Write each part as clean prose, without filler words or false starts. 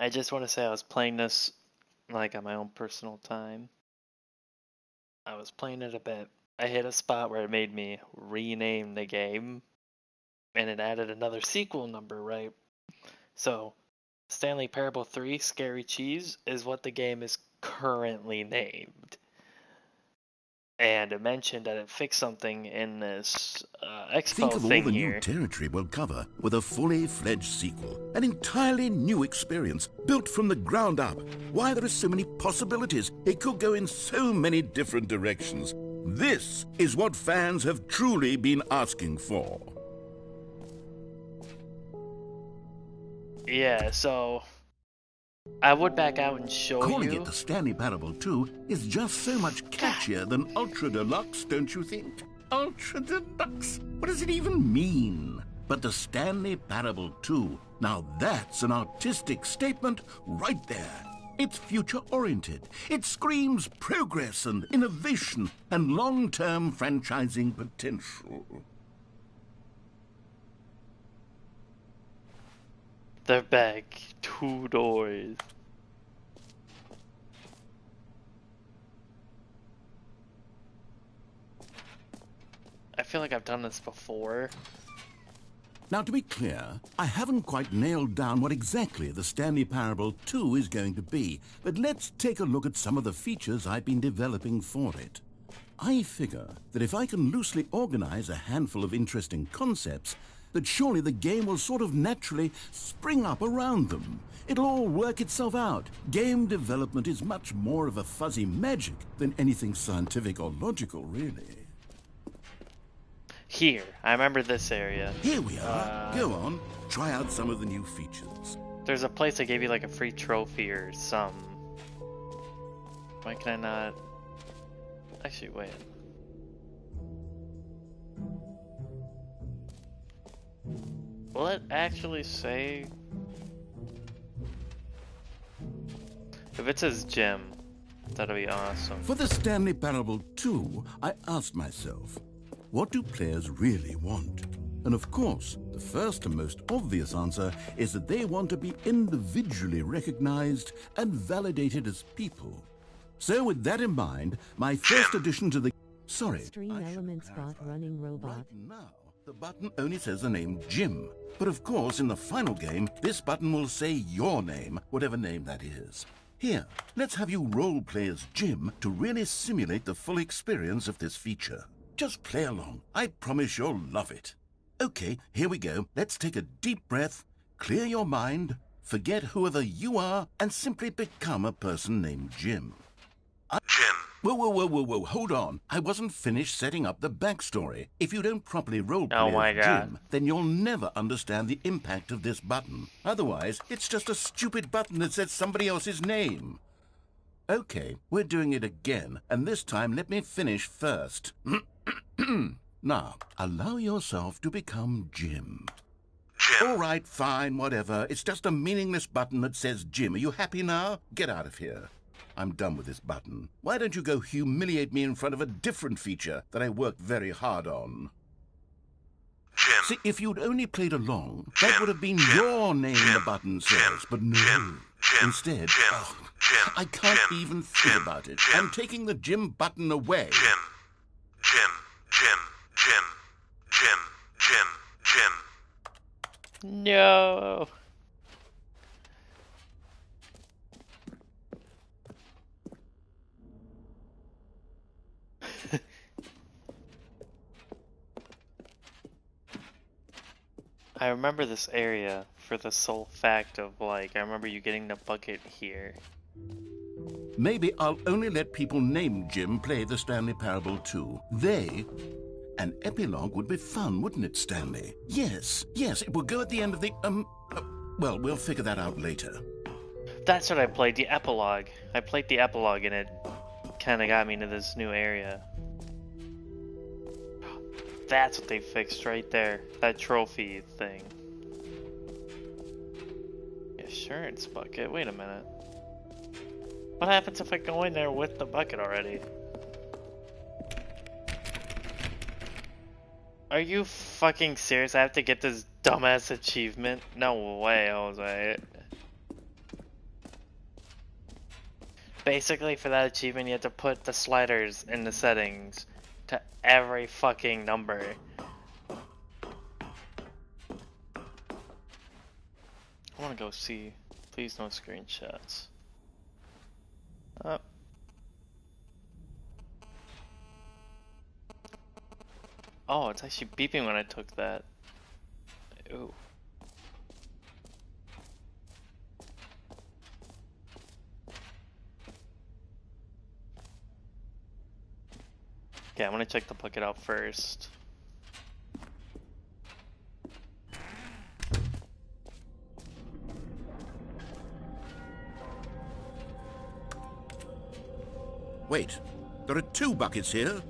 I just want to say I was playing this like on my own personal time. I was playing it a bit. I hit a spot where it made me rename the game, and it added another sequel number, right? So, Stanley Parable 3 Scary Cheese is what the game is currently named. And it mentioned that it fixed something in this Think expo of all thing the here. new territory we'll cover with a fully fledged sequel. An entirely new experience, built from the ground up. Why, there are so many possibilities. It could go in so many different directions. This is what fans have truly been asking for. Yeah, so I would back out and show Calling you. it the Stanley Parable 2 is just so much catchier than Ultra Deluxe, don't you think? Ultra Deluxe? What does it even mean? But the Stanley Parable 2, now that's an artistic statement right there. It's future-oriented. It screams progress and innovation and long-term franchising potential. They're back. 2 doors. I feel like I've done this before. Now, to be clear, I haven't quite nailed down what exactly the Stanley Parable 2 is going to be, but let's take a look at some of the features I've been developing for it. I figure that if I can loosely organize a handful of interesting concepts, that surely the game will sort of naturally spring up around them. It'll all work itself out. Game development is much more of a fuzzy magic than anything scientific or logical, really. Here, I remember this area. Here we are. Go on, try out some of the new features. There's a place that gave you like a free trophy or some. Why can I not? Actually, wait. Will it actually say? If it says gym, that'll be awesome. For the Stanley Parable 2, I asked myself, what do players really want? And of course, the first and most obvious answer is that they want to be individually recognized and validated as people. So with that in mind, my first addition to the... Sorry. Stream Elements bot running robot. Right now, the button only says the name Jim. But of course, in the final game, this button will say your name, whatever name that is. Here, let's have you role-play as Jim to really simulate the full experience of this feature. Just play along. I promise you'll love it. Okay, here we go. Let's take a deep breath, clear your mind, forget whoever you are, and simply become a person named Jim. Jim. Whoa, hold on. I wasn't finished setting up the backstory. If you don't properly roleplay Oh my as God. Jim, then you'll never understand the impact of this button. Otherwise, it's just a stupid button that says somebody else's name. Okay, we're doing it again, and this time let me finish first. Now, allow yourself to become Jim. Jim. All right, fine, whatever. It's just a meaningless button that says Jim. Are you happy now? Get out of here. I'm done with this button. Why don't you go humiliate me in front of a different feature that I worked very hard on? Jim. See, if you'd only played along, Jim. that would have been Jim. your name Jim. the button says, Jim. but no. Jim. Jim. Instead, Jim. oh, Jim. I can't Jim. even think Jim. about it. Jim. I'm taking the Jim button away. Jim. Jim. Jim. Jim. Jim. Jim. Jim. No. I remember this area for the sole fact of like, I remember you getting the bucket here. Maybe I'll only let people named Jim play the Stanley Parable 2. An epilogue would be fun, wouldn't it, Stanley? Yes, it will go at the end of the, well, we'll figure that out later. That's what I played, the epilogue. I played the epilogue and it kind of got me into this new area. That's what they fixed right there. That trophy thing. Insurance bucket? Wait a minute. What happens if I go in there with the bucket already? Are you fucking serious? I have to get this dumbass achievement? No way, Jose. Basically, for that achievement, you have to put the sliders in the settings to every fucking number. I want to go see. Please no screenshots. Oh, it's actually beeping when I took that. Ooh. Okay, I'm gonna check the bucket out first. Wait, there are 2 buckets here.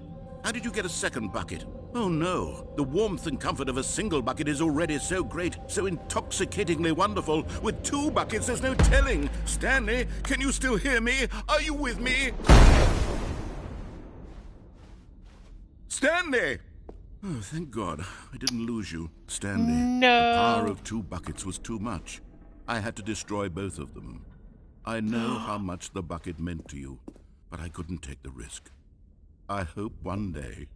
How did you get a second bucket? Oh no, the warmth and comfort of a single bucket is already so great, so intoxicatingly wonderful. With 2 buckets, there's no telling. Stanley, can you still hear me? Are you with me? Stanley! Oh, thank God, I didn't lose you, Stanley. No. The power of 2 buckets was too much. I had to destroy both of them. I know how much the bucket meant to you, but I couldn't take the risk. I hope one day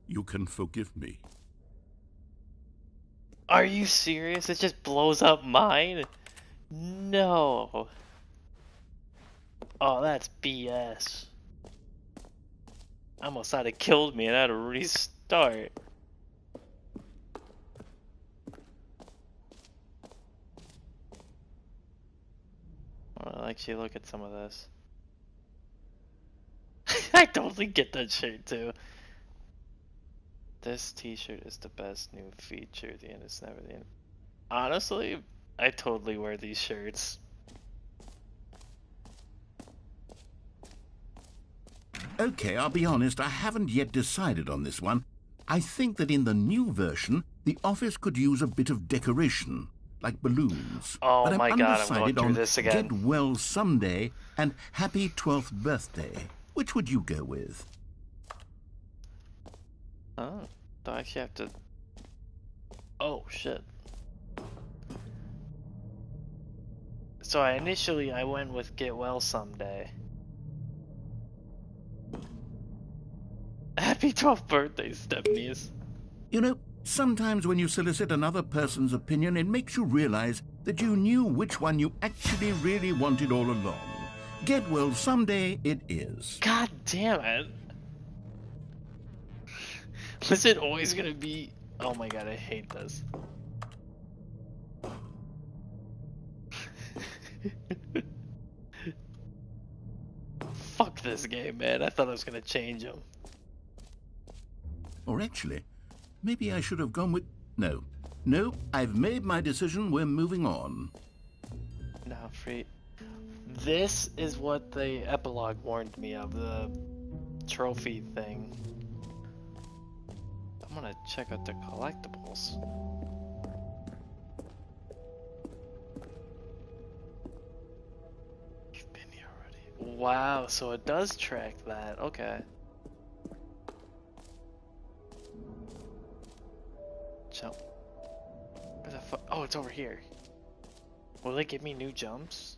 you can forgive me. Are you serious? It just blows up mine? No. Oh, that's BS. Almost had it killed me and I had to restart. I'll actually look at some of this. I totally get that shirt too. This t-shirt is the best new feature. The end is never the end. Honestly, I totally wear these shirts. Okay, I'll be honest, I haven't yet decided on this one. I think that in the new version, the office could use a bit of decoration, like balloons. Oh but my I'm God, I'm undecided going through on this again. Get Well Someday and Happy 12th Birthday. Which would you go with? Oh, do I actually have to... Oh, shit. So initially I went with Get Well Someday. Happy 12th birthday, Stephanie's. You know, sometimes when you solicit another person's opinion, it makes you realize that you knew which one you actually really wanted all along. Get Well Someday it is. God damn it. Was it always gonna be... Oh my God, I hate this. Fuck this game, man. I thought I was gonna change him. Or actually, maybe I should have gone with... No. No, I've made my decision. We're moving on. Now free. This is what the epilogue warned me of, the trophy thing. I'm gonna check out the collectibles. You've been here already. Wow, so it does track that. Okay. Jump. Where the fuck? Oh, it's over here. Will they give me new jumps?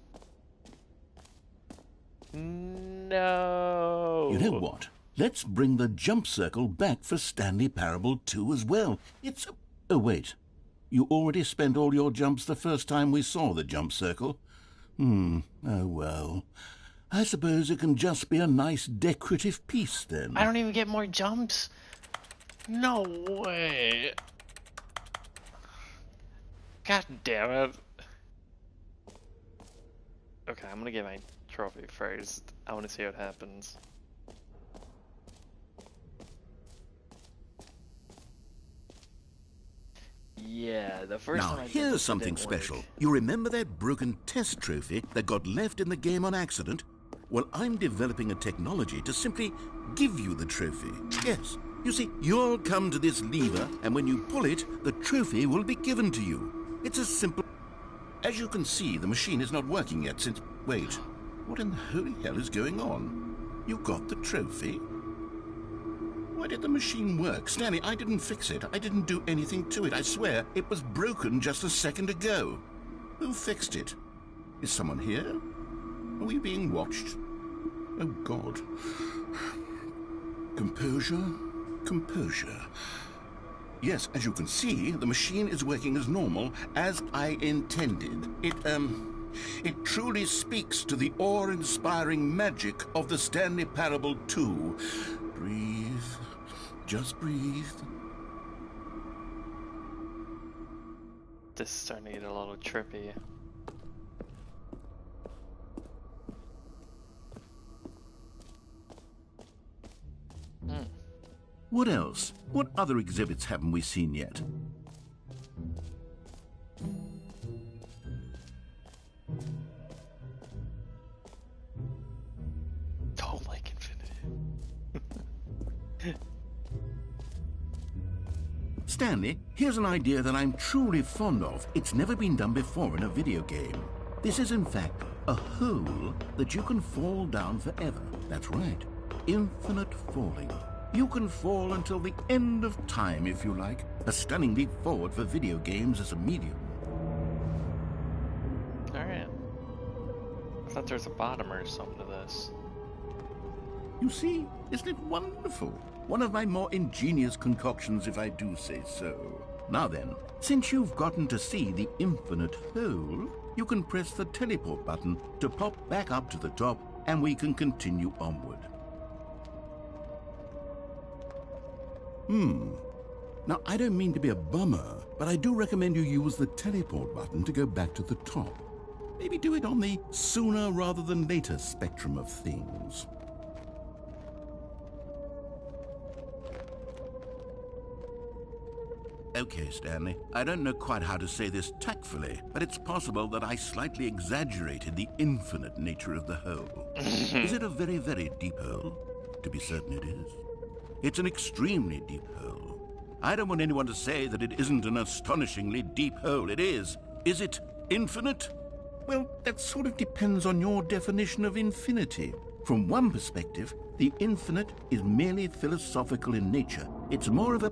No. You know what? Let's bring the jump circle back for Stanley Parable 2 as well. It's a... Oh, wait. You already spent all your jumps the first time we saw the jump circle. Oh, well. I suppose it can just be a nice decorative piece, then. I don't even get more jumps. No way. God damn it. Okay, I'm gonna get my trophy first. I want to see what happens. Yeah, the first Now, time I did here's this, it something didn't work. special. You remember that broken test trophy that got left in the game on accident? Well, I'm developing a technology to simply give you the trophy. Yes. You see, you'll come to this lever, and when you pull it, the trophy will be given to you. It's as simple... As you can see, the machine is not working yet since... Wait, what in the holy hell is going on? You got the trophy? Why did the machine work? Stanley, I didn't fix it. I didn't do anything to it. I swear, it was broken just a second ago. Who fixed it? Is someone here? Are we being watched? Oh, God. Composure, composure. Yes, as you can see, the machine is working as normal, as I intended. It truly speaks to the awe-inspiring magic of the Stanley Parable 2. Breathe. Just breathe. This is starting to get a little trippy. What else? What other exhibits haven't we seen yet? Don't like Infinity. Stanley, here's an idea that I'm truly fond of. It's never been done before in a video game. This is, in fact, a hole that you can fall down forever. That's right. Infinite falling. You can fall until the end of time, if you like. A stunning leap forward for video games as a medium. Alright. I thought there's a bottom or something to this. You see, isn't it wonderful? One of my more ingenious concoctions, if I do say so. Now then, since you've gotten to see the infinite hole, you can press the teleport button to pop back up to the top, and we can continue onward. Now, I don't mean to be a bummer, but I do recommend you use the teleport button to go back to the top. Maybe do it on the sooner rather than later spectrum of things. Okay, Stanley, I don't know quite how to say this tactfully, but it's possible that I slightly exaggerated the infinite nature of the hole. Is it a very, very deep hole? To be certain it is. It's an extremely deep hole. I don't want anyone to say that it isn't an astonishingly deep hole. It is. Is it infinite? Well, that sort of depends on your definition of infinity. From one perspective, the infinite is merely philosophical in nature. It's more of a...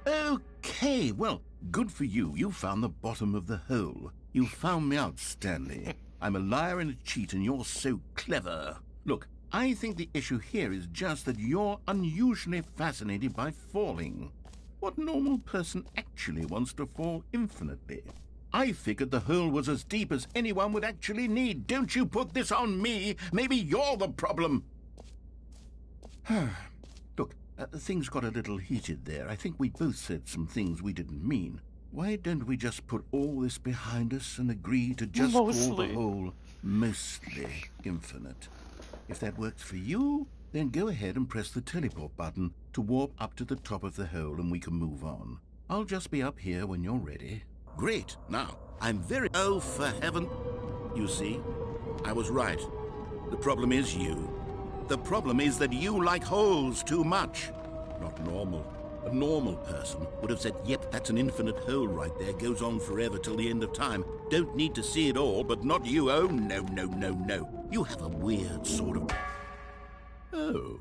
Okay, well, good for you. You found the bottom of the hole. You found me out, Stanley. I'm a liar and a cheat, and you're so clever. Look, I think the issue here is just that you're unusually fascinated by falling. What normal person actually wants to fall infinitely? I figured the hole was as deep as anyone would actually need. Don't you put this on me. Maybe you're the problem. Look, things got a little heated there. I think we both said some things we didn't mean. Why don't we just put all this behind us and agree to just call the hole mostly infinite? If that works for you, then go ahead and press the teleport button to warp up to the top of the hole and we can move on. I'll just be up here when you're ready. Great. Now, I'm very... Oh, for heaven... You see, I was right. The problem is you. The problem is that you like holes too much. Not normal. A normal person would have said, yep, that's an infinite hole right there. Goes on forever till the end of time. Don't need to see it all, but not you. Oh, no, no, no, no. You have a weird sort of... Oh.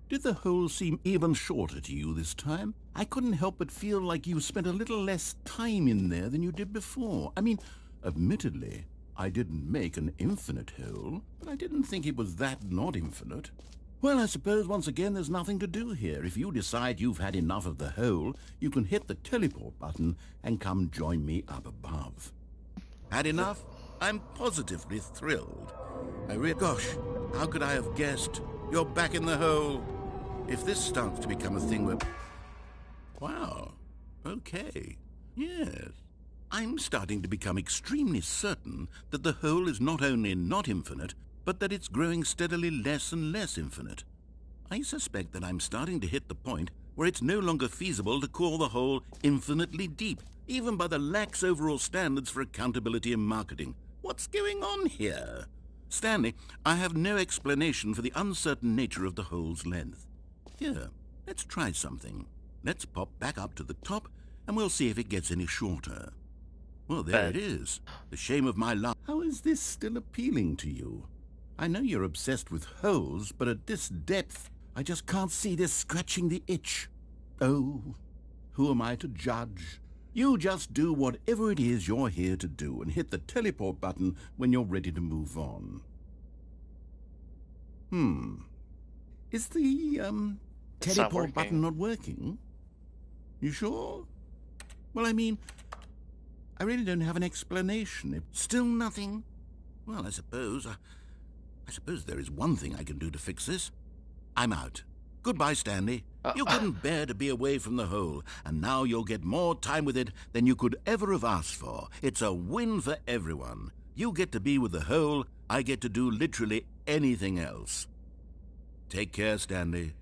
Did the hole seem even shorter to you this time? I couldn't help but feel like you spent a little less time in there than you did before. I mean, admittedly, I didn't make an infinite hole, but I didn't think it was that not infinite. Well, I suppose once again there's nothing to do here. If you decide you've had enough of the hole, you can hit the teleport button and come join me up above. Had enough? I'm positively thrilled. Gosh, how could I have guessed? You're back in the hole. If this starts to become a thing where... Wow. Okay. Yes. I'm starting to become extremely certain that the hole is not only not infinite, but that it's growing steadily less and less infinite. I suspect that I'm starting to hit the point where it's no longer feasible to call the hole infinitely deep, even by the lax overall standards for accountability and marketing. What's going on here? Stanley, I have no explanation for the uncertain nature of the hole's length. Here, let's try something. Let's pop back up to the top, and we'll see if it gets any shorter. Well, there it is. The shame of my life. How is this still appealing to you? I know you're obsessed with holes, but at this depth, I just can't see this scratching the itch. Oh, who am I to judge? You just do whatever it is you're here to do and hit the teleport button when you're ready to move on. Is the, It's not teleport button working. not working? You sure? Well, I mean, I really don't have an explanation. Still nothing? Well, I suppose there is one thing I can do to fix this. I'm out. Goodbye, Stanley. You couldn't bear to be away from the hole, and now you'll get more time with it than you could ever have asked for. It's a win for everyone. You get to be with the hole, I get to do literally anything else. Take care, Stanley.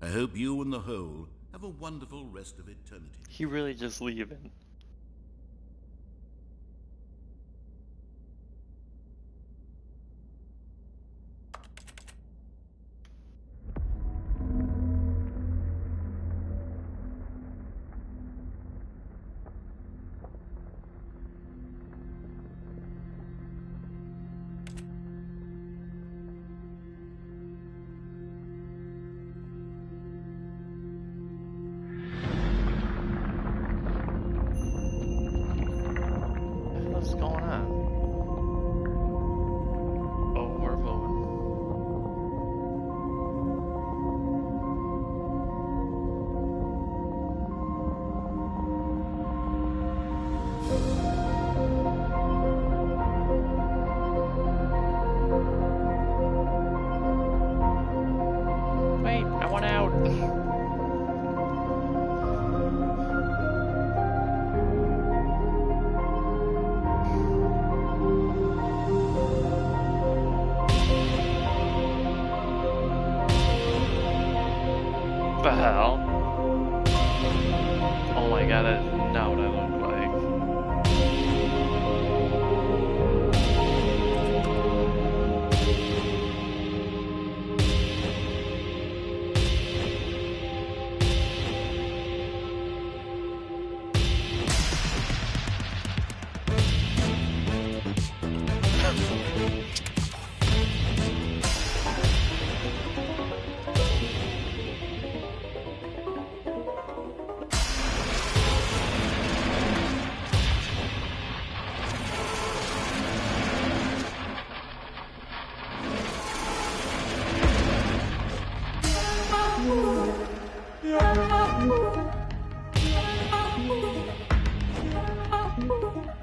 I hope you and the hole have a wonderful rest of eternity. He really just leaving. What's going on? Oh, we're moving. Wait, I want out. The hell? Oh my god, that is not what I look like.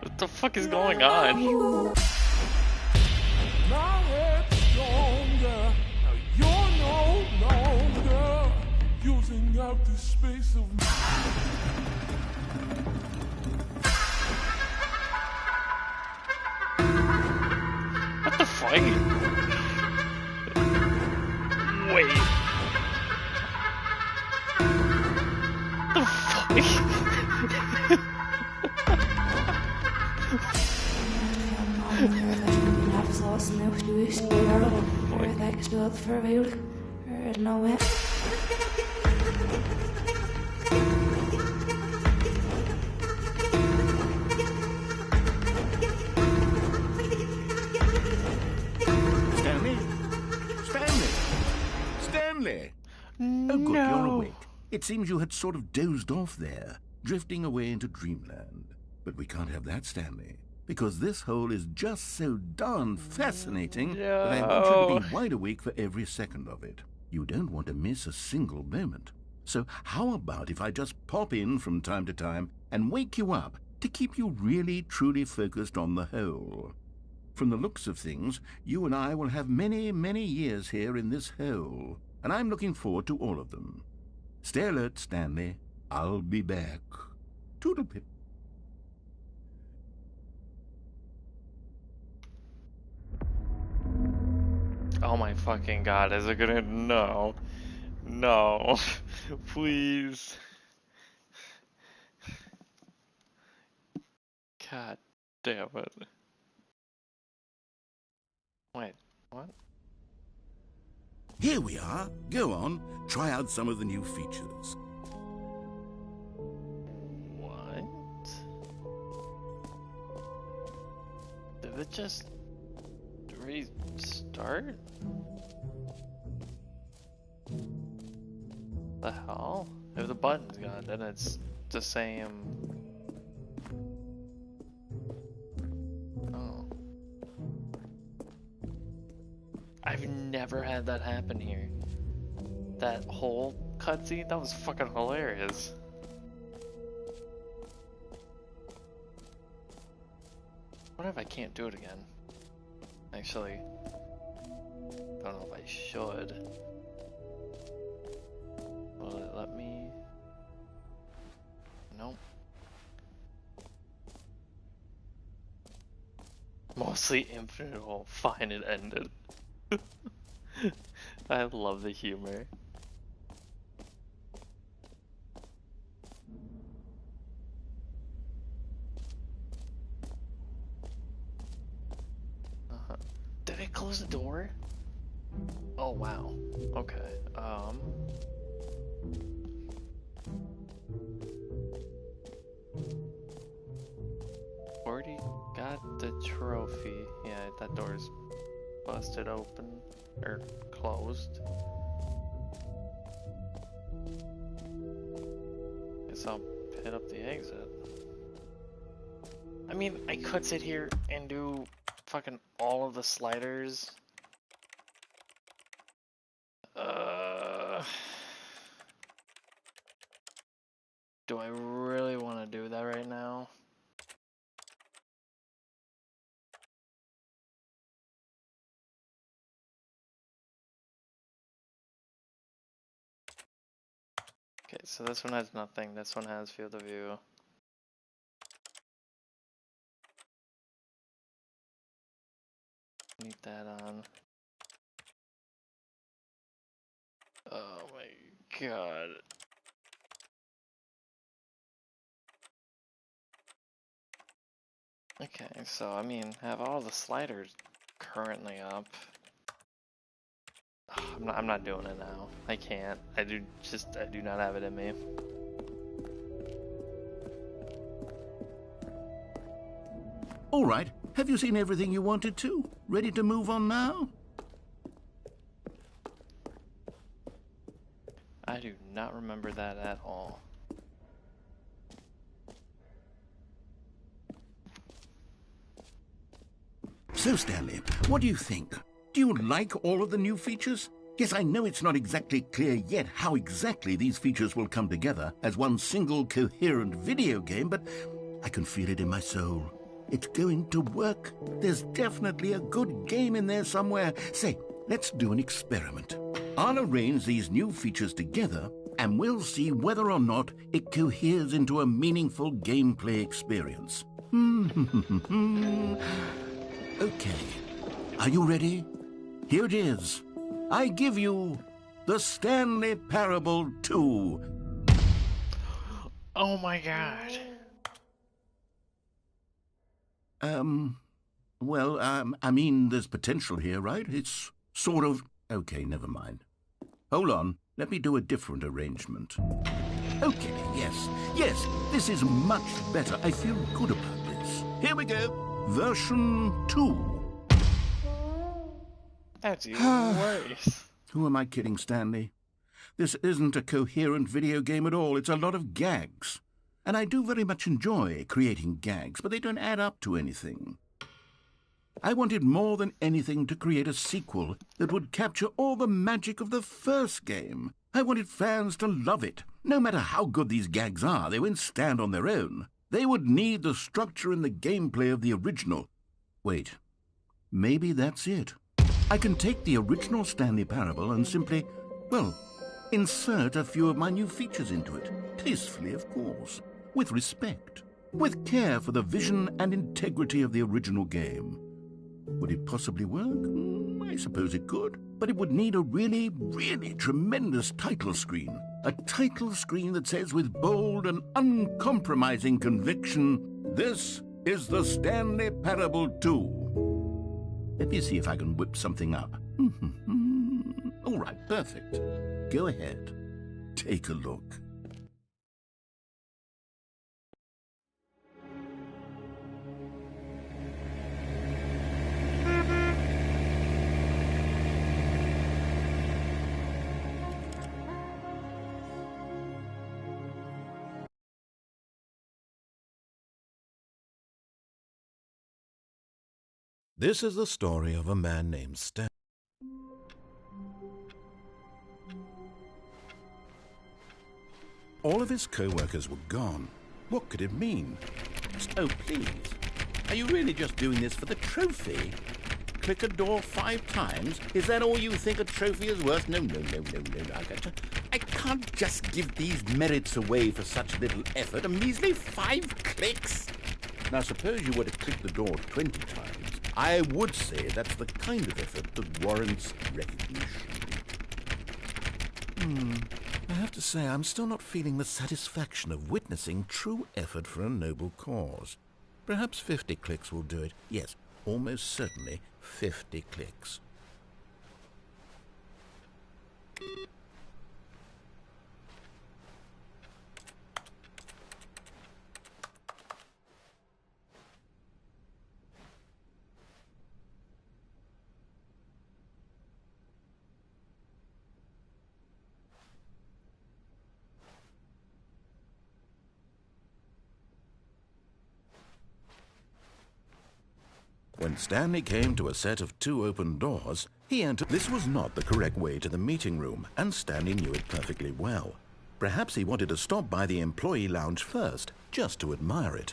What the fuck is going on? Now it's stronger. Now you're no longer using up the space of What the fuck? Wait. The fuck? Stanley? Stanley? Stanley! Oh, good, you're awake. It seems you had sort of dozed off there, drifting away into dreamland. But we can't have that, Stanley, because this hole is just so darn fascinating that I want you to be wide awake for every second of it. You don't want to miss a single moment. So how about if I just pop in from time to time and wake you up to keep you really, truly focused on the hole? From the looks of things, you and I will have many, many years here in this hole, and I'm looking forward to all of them. Stay alert, Stanley. I'll be back. Toodlepip. Oh my fucking god, is it gonna... No. No. Please. God damn it. Wait, what? Here we are. Go on. Try out some of the new features. What? Did it just restart? The hell? If the button's gone, then it's the same. Oh. I've never had that happen here. That whole cutscene, that was fucking hilarious. What if I can't do it again? Actually, I don't know if I should. Will it let me? Nope. Mostly infinite. Oh, fine, it ended. I love the humor. Did it close the door? Oh wow. Okay. Already got the trophy. Yeah, that door's busted open or closed. Guess I'll hit up the exit. I mean, I could sit here and do fucking all of the sliders. Do I really want to do that right now? Okay, so this one has nothing. This one has field of view. Need that on. Oh my god. Okay, so I mean, have all the sliders currently up. I'm not doing it now. I can't. I do not have it in me. All right, have you seen everything you wanted to? Ready to move on now? I do not remember that at all. So, Stanley, what do you think? Do you like all of the new features? Yes, I know it's not exactly clear yet how exactly these features will come together as one single coherent video game, but I can feel it in my soul. It's going to work. There's definitely a good game in there somewhere. Say, let's do an experiment. I'll arrange these new features together, and we'll see whether or not it coheres into a meaningful gameplay experience. Okay, are you ready? Here it is. I give you the Stanley Parable 2. Oh my god. I mean, there's potential here, right? It's sort of... Okay, never mind. Hold on, let me do a different arrangement. Okay, yes, this is much better. I feel good about this. Here we go. Version 2. That's even worse. Who am I kidding, Stanley? This isn't a coherent video game at all. It's a lot of gags. And I do very much enjoy creating gags, but they don't add up to anything. I wanted more than anything to create a sequel that would capture all the magic of the first game. I wanted fans to love it. No matter how good these gags are, they won't stand on their own. They would need the structure and the gameplay of the original. Wait, maybe that's it. I can take the original Stanley Parable and simply, well, insert a few of my new features into it. Tastefully, of course. With respect. With care for the vision and integrity of the original game. Would it possibly work? I suppose it could. But it would need a really, really tremendous title screen. A title screen that says with bold and uncompromising conviction, "This is the Stanley Parable 2." Let me see if I can whip something up. All right, perfect. Go ahead. Take a look. This is the story of a man named Stanley. All of his co-workers were gone. What could it mean? Oh, please. Are you really just doing this for the trophy? Click a door 5 times? Is that all you think a trophy is worth? No. I can't just give these merits away for such little effort. A measly 5 clicks. Now, suppose you were to click the door 20 times. I would say that's the kind of effort that warrants recognition. I have to say, I'm still not feeling the satisfaction of witnessing true effort for a noble cause. Perhaps 50 clicks will do it. Yes, almost certainly 50 clicks. When Stanley came to a set of 2 open doors, he entered. This was not the correct way to the meeting room, and Stanley knew it perfectly well. Perhaps he wanted to stop by the employee lounge first, just to admire it.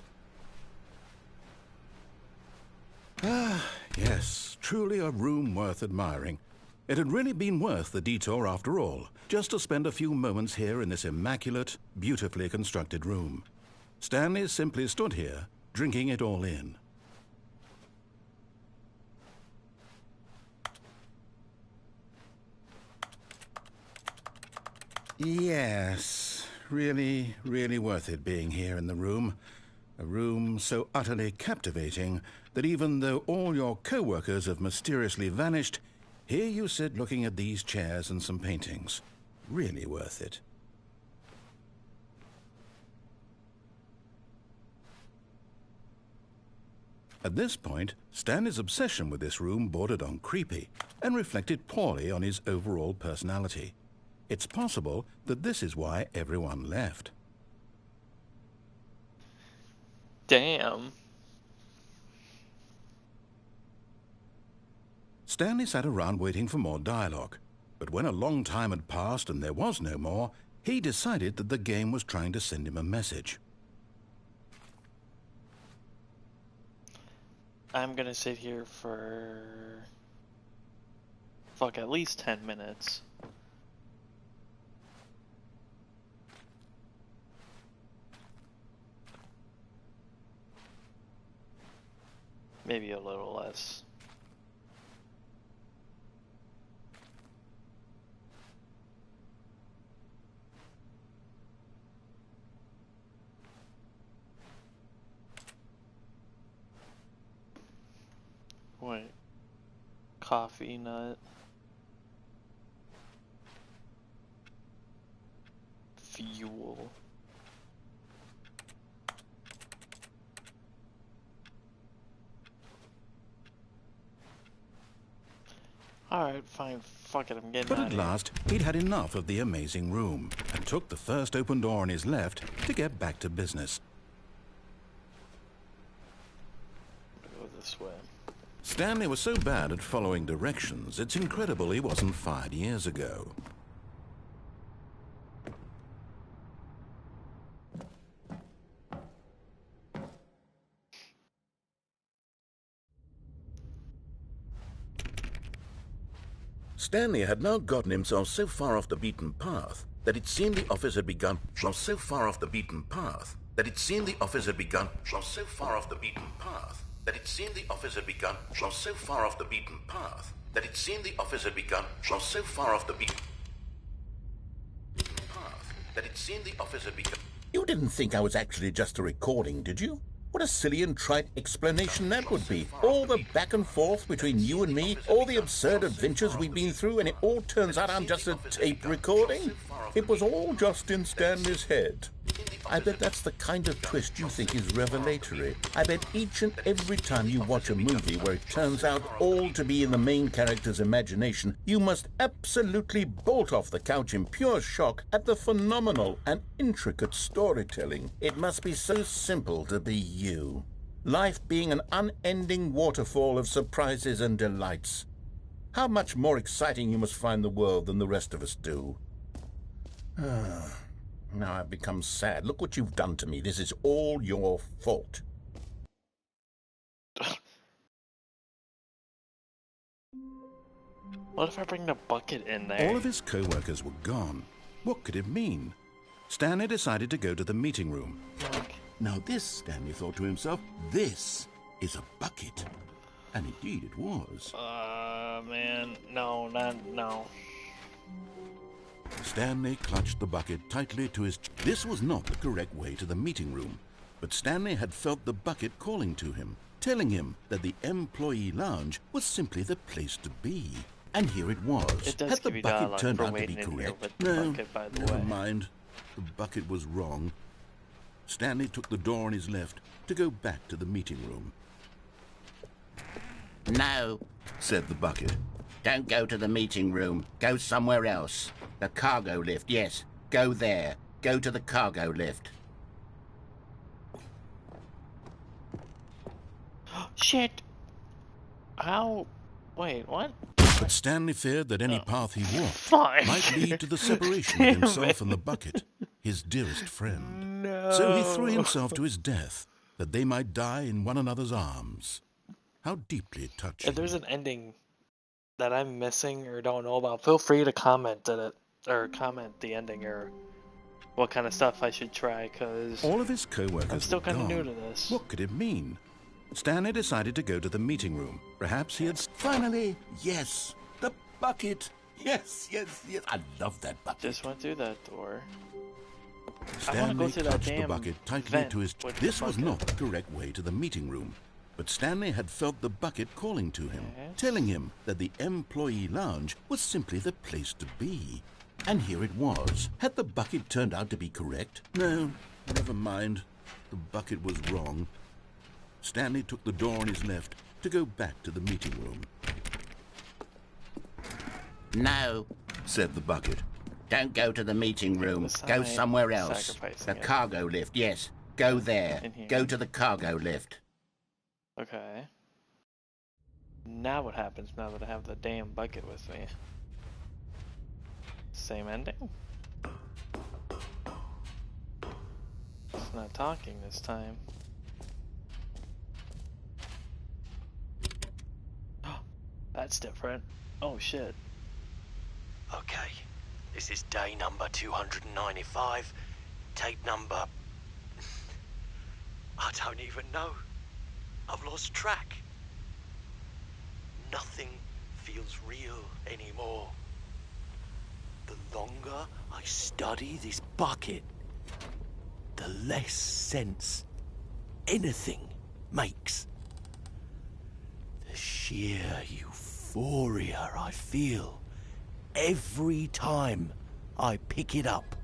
Ah, yes, truly a room worth admiring. It had really been worth the detour after all, just to spend a few moments here in this immaculate, beautifully constructed room. Stanley simply stood here, drinking it all in. Yes, really, really worth it being here in the room. A room so utterly captivating that even though all your co-workers have mysteriously vanished, here you sit looking at these chairs and some paintings. Really worth it. At this point, Stanley's obsession with this room bordered on creepy and reflected poorly on his overall personality. It's possible that this is why everyone left. Damn. Stanley sat around waiting for more dialogue, but when a long time had passed and there was no more, he decided that the game was trying to send him a message. I'm gonna sit here for... fuck, at least 10 minutes. Maybe a little less. Wait. Coffee nut. Fuel. Alright, fine, fuck it, I'm getting But out at of here. last, he'd had enough of the amazing room and took the first open door on his left to get back to business. Go this way. Stanley was so bad at following directions, it's incredible he wasn't fired years ago. Stanley had now gotten himself so far off the beaten path that it seemed the office had begun so far off the beaten path that it seemed the office had begun so far off the beaten path that it seemed the office had begun so far off the beaten path that it seemed the office had begun so far off the beaten path that it seemed the office had begun. You didn't think I was actually just a recording, did you? What a silly and trite explanation that would be. All the back and forth between you and me, all the absurd adventures we've been through, and it all turns out I'm just a tape recording? It was all just in Stanley's head. I bet that's the kind of twist you think is revelatory. I bet each and every time you watch a movie where it turns out all to be in the main character's imagination, you must absolutely bolt off the couch in pure shock at the phenomenal and intricate storytelling. It must be so simple to be you. Life being an unending waterfall of surprises and delights. How much more exciting you must find the world than the rest of us do. Now I've become sad. Look what you've done to me. This is all your fault. What if I bring the bucket in there? All of his co-workers were gone. What could it mean? Stanley decided to go to the meeting room. Now this, Stanley thought to himself, this is a bucket. And indeed it was. Man, no. Stanley clutched the bucket tightly to his... This was not the correct way to the meeting room, but Stanley had felt the bucket calling to him, telling him that the employee lounge was simply the place to be. And here it was. It does Had the give you bucket dialogue turned for out to be waiting in here correct? with the No, bucket, by the never way. mind. The bucket was wrong. Stanley took the door on his left to go back to the meeting room. No, Said the bucket. don't go to the meeting room. Go somewhere else. The cargo lift, yes. Go there. Go to the cargo lift. Shit! How? Wait, what? But Stanley feared that any path he walked Fine. might lead to the separation of himself and the bucket, his dearest friend. No. So he threw himself to his death, that they might die in one another's arms. How deeply touching. If there's an ending that I'm missing or don't know about, feel free to comment it, or comment the ending, or what kind of stuff I should try, because All of his co-workers I'm still were kind of new gone. to this. What could it mean? Stanley decided to go to the meeting room. Perhaps he had... Finally, yes, the bucket. Yes. I love that bucket. Just went through that door. Stanley through that clutched the damn bucket tightly vent to his... with the This was bucket. not the correct way to the meeting room. But Stanley had felt the bucket calling to him, Yes. telling him that the employee lounge was simply the place to be. And here it was. Had the bucket turned out to be correct? No, never mind. The bucket was wrong. Stanley took the door on his left to go back to the meeting room. No, Said the bucket. don't go to the meeting room. was Go I somewhere else. sacrificing The it? cargo lift, yes. Go there. In here. Go to the cargo lift. Okay. Now what happens now that I have the damn bucket with me? Same ending? It's not talking this time. That's different. Oh shit. Okay, this is day number 295, tape number... I don't even know. I've lost track. Nothing feels real anymore. The longer I study this bucket, the less sense anything makes. The sheer euphoria I feel every time I pick it up.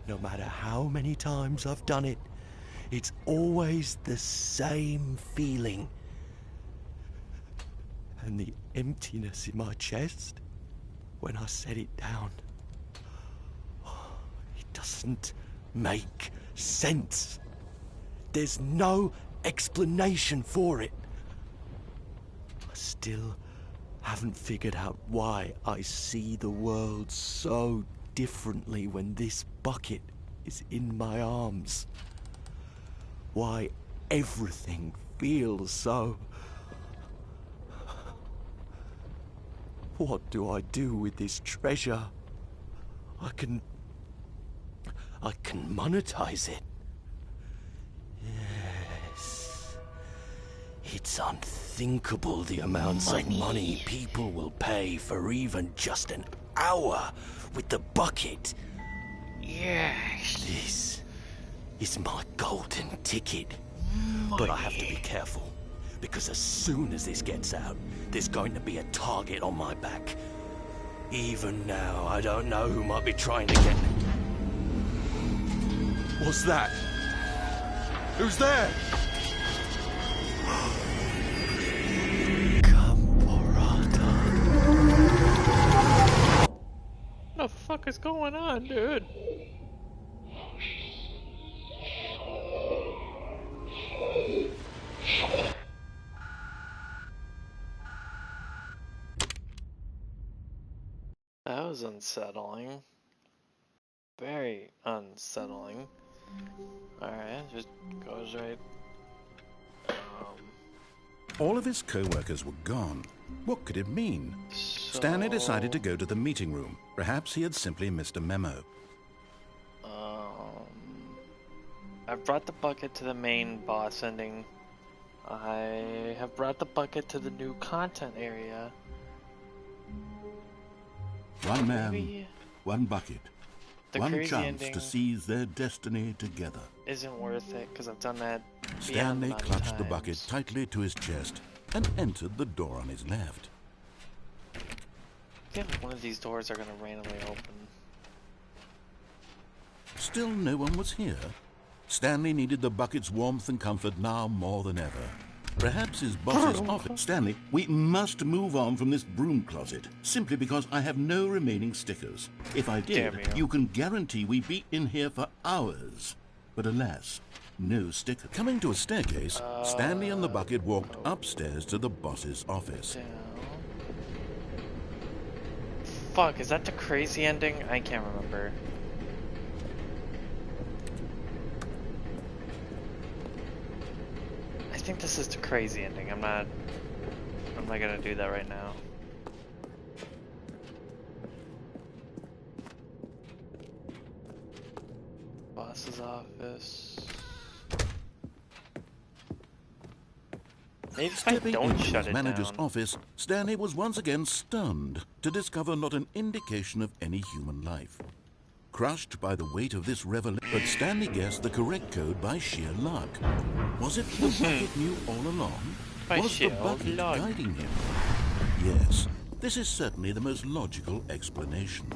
No matter how many times I've done it, it's always the same feeling. And the emptiness in my chest when I set it down. It doesn't make sense. There's no explanation for it. I still haven't figured out why I see the world so differently when this bucket is in my arms. Why everything feels so... What do I do with this treasure? I can monetize it. Yes. It's unthinkable the amounts of money people will pay for even just an hour with the bucket. Yes. This is my golden ticket. But I have to be careful, because as soon as this gets out, there's going to be a target on my back. Even now, I don't know who might be trying to get... What's that? Who's there? Camporata. What the fuck is going on, dude? That was unsettling. very unsettling. Alright, just goes right. All of his co-workers were gone. What could it mean? Stanley decided to go to the meeting room. Perhaps he had simply missed a memo. I brought the bucket to the main boss ending. I have brought the bucket to the new content area. One man, Maybe one bucket, the one crazy chance ending to seize their destiny together. isn't worth it because I've done that. beyond Stanley amount of clutched the bucket times. tightly to his chest and entered the door on his left. I feel like one of these doors are gonna randomly open. Still no one was here. Stanley needed the bucket's warmth and comfort now more than ever. Perhaps his boss's office. Stanley, we must move on from this broom closet, simply because I have no remaining stickers. If I did, Damn you. you can guarantee we'd be in here for hours. But alas, no sticker. Coming to a staircase, Stanley and the bucket walked upstairs to the boss's office. Down. Fuck, is that the crazy ending? I can't remember. I think this is the crazy ending. I'm not gonna do that right now. Boss's office. Maybe if I Stepping don't into shut his it manager's down. office, Stanley was once again stunned to discover not an indication of any human life. Crushed by the weight of this revelation, but Stanley guessed the correct code by sheer luck. Was it the bucket knew all along? By Was the sheer bucket luck. guiding him? Yes, this is certainly the most logical explanation.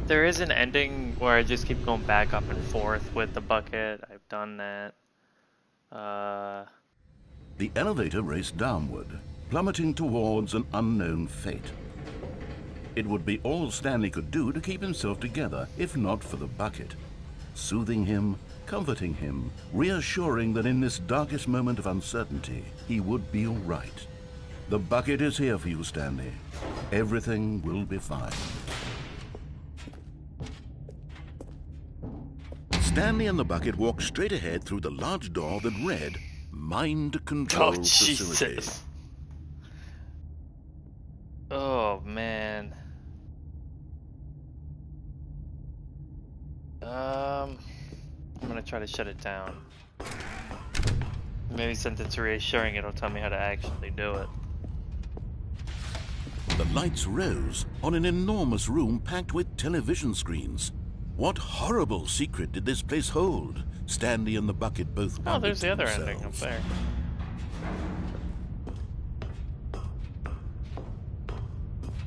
There is an ending where I just keep going back up and forth with the bucket. I've done that. The elevator raced downward, plummeting towards an unknown fate. It would be all Stanley could do to keep himself together, if not for the bucket. Soothing him, comforting him, reassuring that in this darkest moment of uncertainty, he would be all right. The bucket is here for you, Stanley. Everything will be fine. Stanley and the bucket walked straight ahead through the large door that read, Mind Control Oh, Facility. Jesus. Oh, man. I'm gonna try to shut it down. Maybe since it's reassuring, it'll tell me how to actually do it. The lights rose on an enormous room packed with television screens. What horrible secret did this place hold? Stanley and the bucket both wondered Oh, there's the to other ending up themselves. there.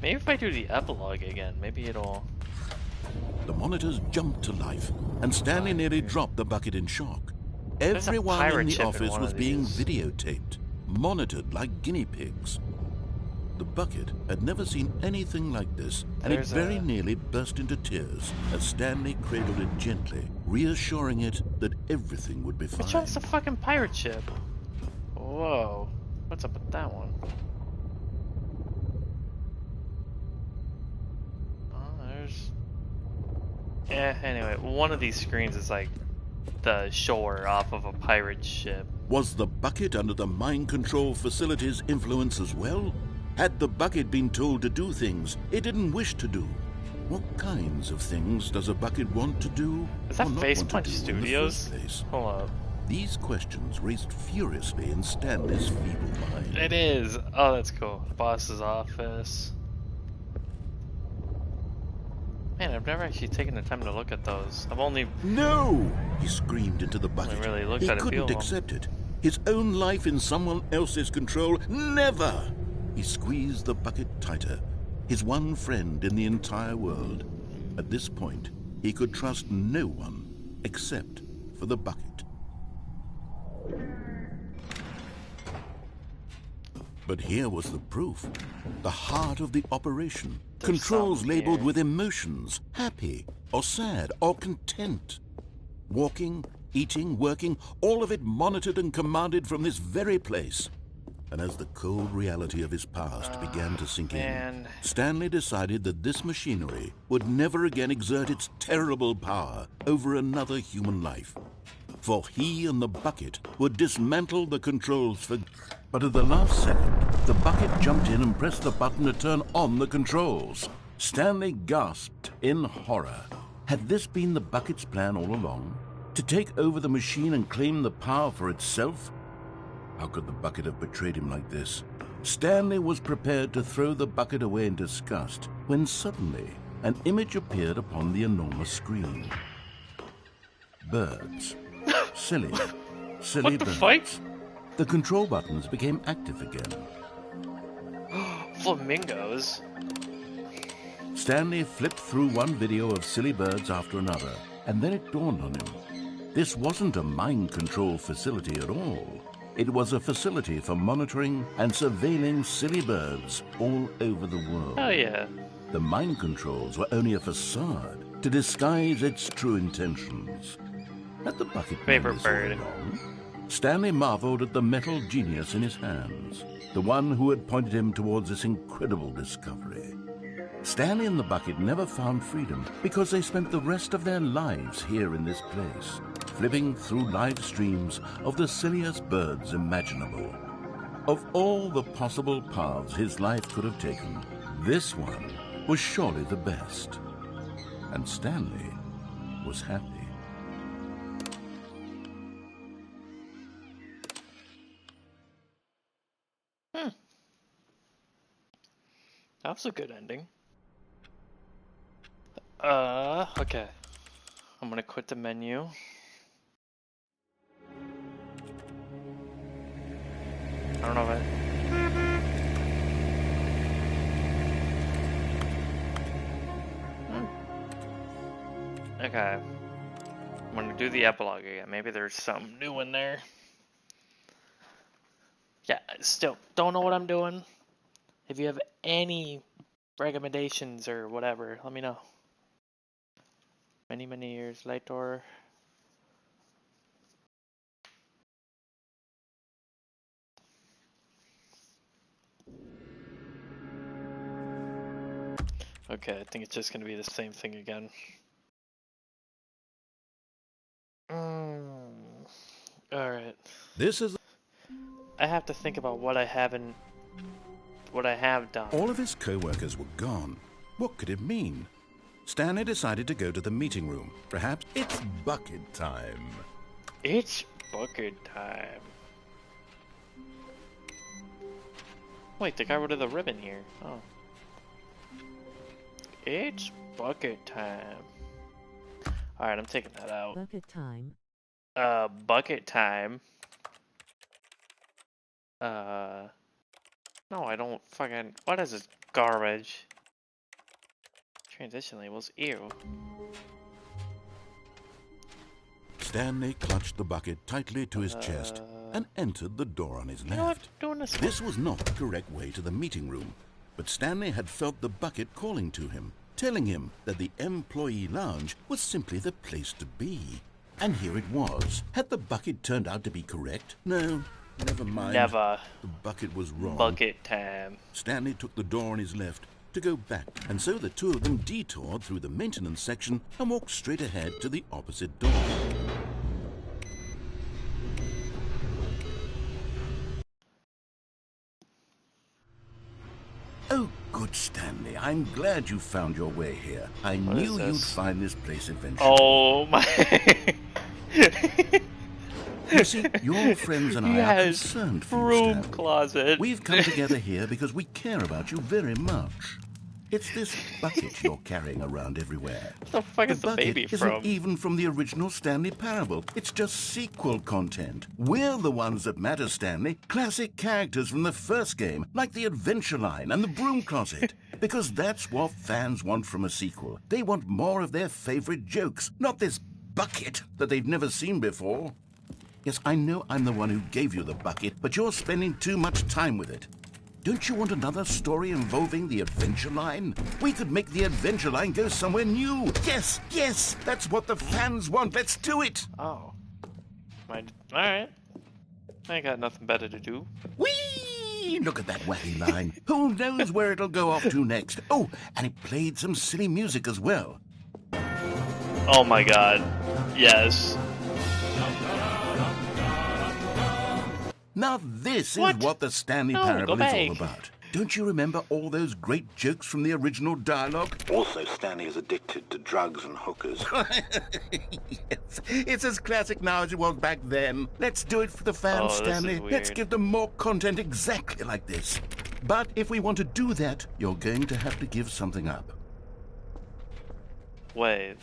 Maybe if I do the epilogue again, maybe it'll... The monitors jumped to life, and Stanley nearly dropped the bucket in shock. There's a Everyone pirate in the ship in office one was of being these. videotaped, monitored like guinea pigs. The bucket had never seen anything like this, and There's it very a- nearly burst into tears as Stanley cradled it gently, reassuring it that everything would be fine. Which one's the fucking pirate ship? Whoa. What's up with that one? Oh, there's... Yeah, anyway, one of these screens is like the shore off of a pirate ship. Was the bucket under the mind control facility's influence as well? Had the bucket been told to do things it didn't wish to do? What kinds of things does a bucket want to do? Is that or not Face want to Punch do in the Studios? first place? Hold up. These questions raced furiously in Stanley's feeble mind. It is! Oh, that's cool. Boss's office. Man, I've never actually taken the time to look at those. I've only... No! He screamed into the bucket. really looked He at a few couldn't of them. accept it. His own life in someone else's control. Never! He squeezed the bucket tighter. His one friend in the entire world. At this point, he could trust no one except for the bucket. But here was the proof. The heart of the operation. There's Controls some labeled here. with emotions, happy or sad or content. Walking, eating, working, all of it monitored and commanded from this very place. And as the cold reality of his past began to sink in, Stanley decided that this machinery would never again exert its terrible power over another human life. For he and the bucket would dismantle the controls for... But at the last second, the bucket jumped in and pressed the button to turn on the controls. Stanley gasped in horror. Had this been the bucket's plan all along? To take over the machine and claim the power for itself? How could the bucket have betrayed him like this? Stanley was prepared to throw the bucket away in disgust when suddenly an image appeared upon the enormous screen. Birds. Silly What the birds. fuck? The control buttons became active again. Flamingos. Stanley flipped through one video of silly birds after another, and then it dawned on him. This wasn't a mind control facility at all. It was a facility for monitoring and surveilling silly birds all over the world. Oh yeah. The mind controls were only a facade to disguise its true intentions. Had the bucket known Paper this all bird. along? Stanley marveled at the metal genius in his hands, the one who had pointed him towards this incredible discovery. Stanley and the bucket never found freedom because they spent the rest of their lives here in this place, flipping through live streams of the silliest birds imaginable. Of all the possible paths his life could have taken, this one was surely the best. And Stanley was happy. That was a good ending. Okay. I'm gonna quit the menu. I don't know if Okay. I'm gonna do the epilogue again. Maybe there's something new in there. Yeah, still don't know what I'm doing. If you have any recommendations or whatever, let me know. Many years later. Okay, I think it's just gonna be the same thing again. Alright. This is... I have to think about what I haven't... what I have done. All of his co-workers were gone. What could it mean? Stanley decided to go to the meeting room. Perhaps it's bucket time. It's bucket time. Wait, they got rid of the ribbon here. Oh. It's bucket time. Alright, I'm taking that out. Bucket time. Bucket time. No, I don't fucking... What is this garbage? Transition labels, ew. Stanley clutched the bucket tightly to his chest and entered the door on his You know what? left. Doing this. This was not the correct way to the meeting room, but Stanley had felt the bucket calling to him, telling him that the employee lounge was simply the place to be. And here it was. Had the bucket turned out to be correct? No, never mind. Never. The bucket was wrong. Bucket time. Stanley took the door on his left to go back, and so the two of them detoured through the maintenance section and walked straight ahead to the opposite door. Oh, good Stanley, I'm glad you found your way here. I What knew is you'd this? find this place eventually. Oh my. You see, your friends and I are Yes, concerned for you, broom Stanley. closet. We've come together here because we care about you very much. It's this bucket you're carrying around everywhere. What the fuck is the bucket baby isn't from? even from the original Stanley Parable. It's just sequel content. We're the ones that matter, Stanley. Classic characters from the first game, like the Adventure Line and the Broom Closet. Because that's what fans want from a sequel. They want more of their favorite jokes, not this bucket that they've never seen before. Yes, I know I'm the one who gave you the bucket, but you're spending too much time with it. Don't you want another story involving the Adventure Line? We could make the Adventure Line go somewhere new. Yes, yes, that's what the fans want. Let's do it. Oh. Alright. I ain't got nothing better to do. Whee! Whee! Look at that wacky line. Who knows where it'll go off to next? Oh, and it played some silly music as well. Oh my god. Yes. Now this What? is what the Stanley No, Parable go is all back. about. Don't you remember all those great jokes from the original dialogue? Also, Stanley is addicted to drugs and hookers. Yes, it's as classic now as it was back then. Let's do it for the fans, Oh, this is Stanley. Let's weird. give them more content exactly like this. But if we want to do that, you're going to have to give something up. Wait.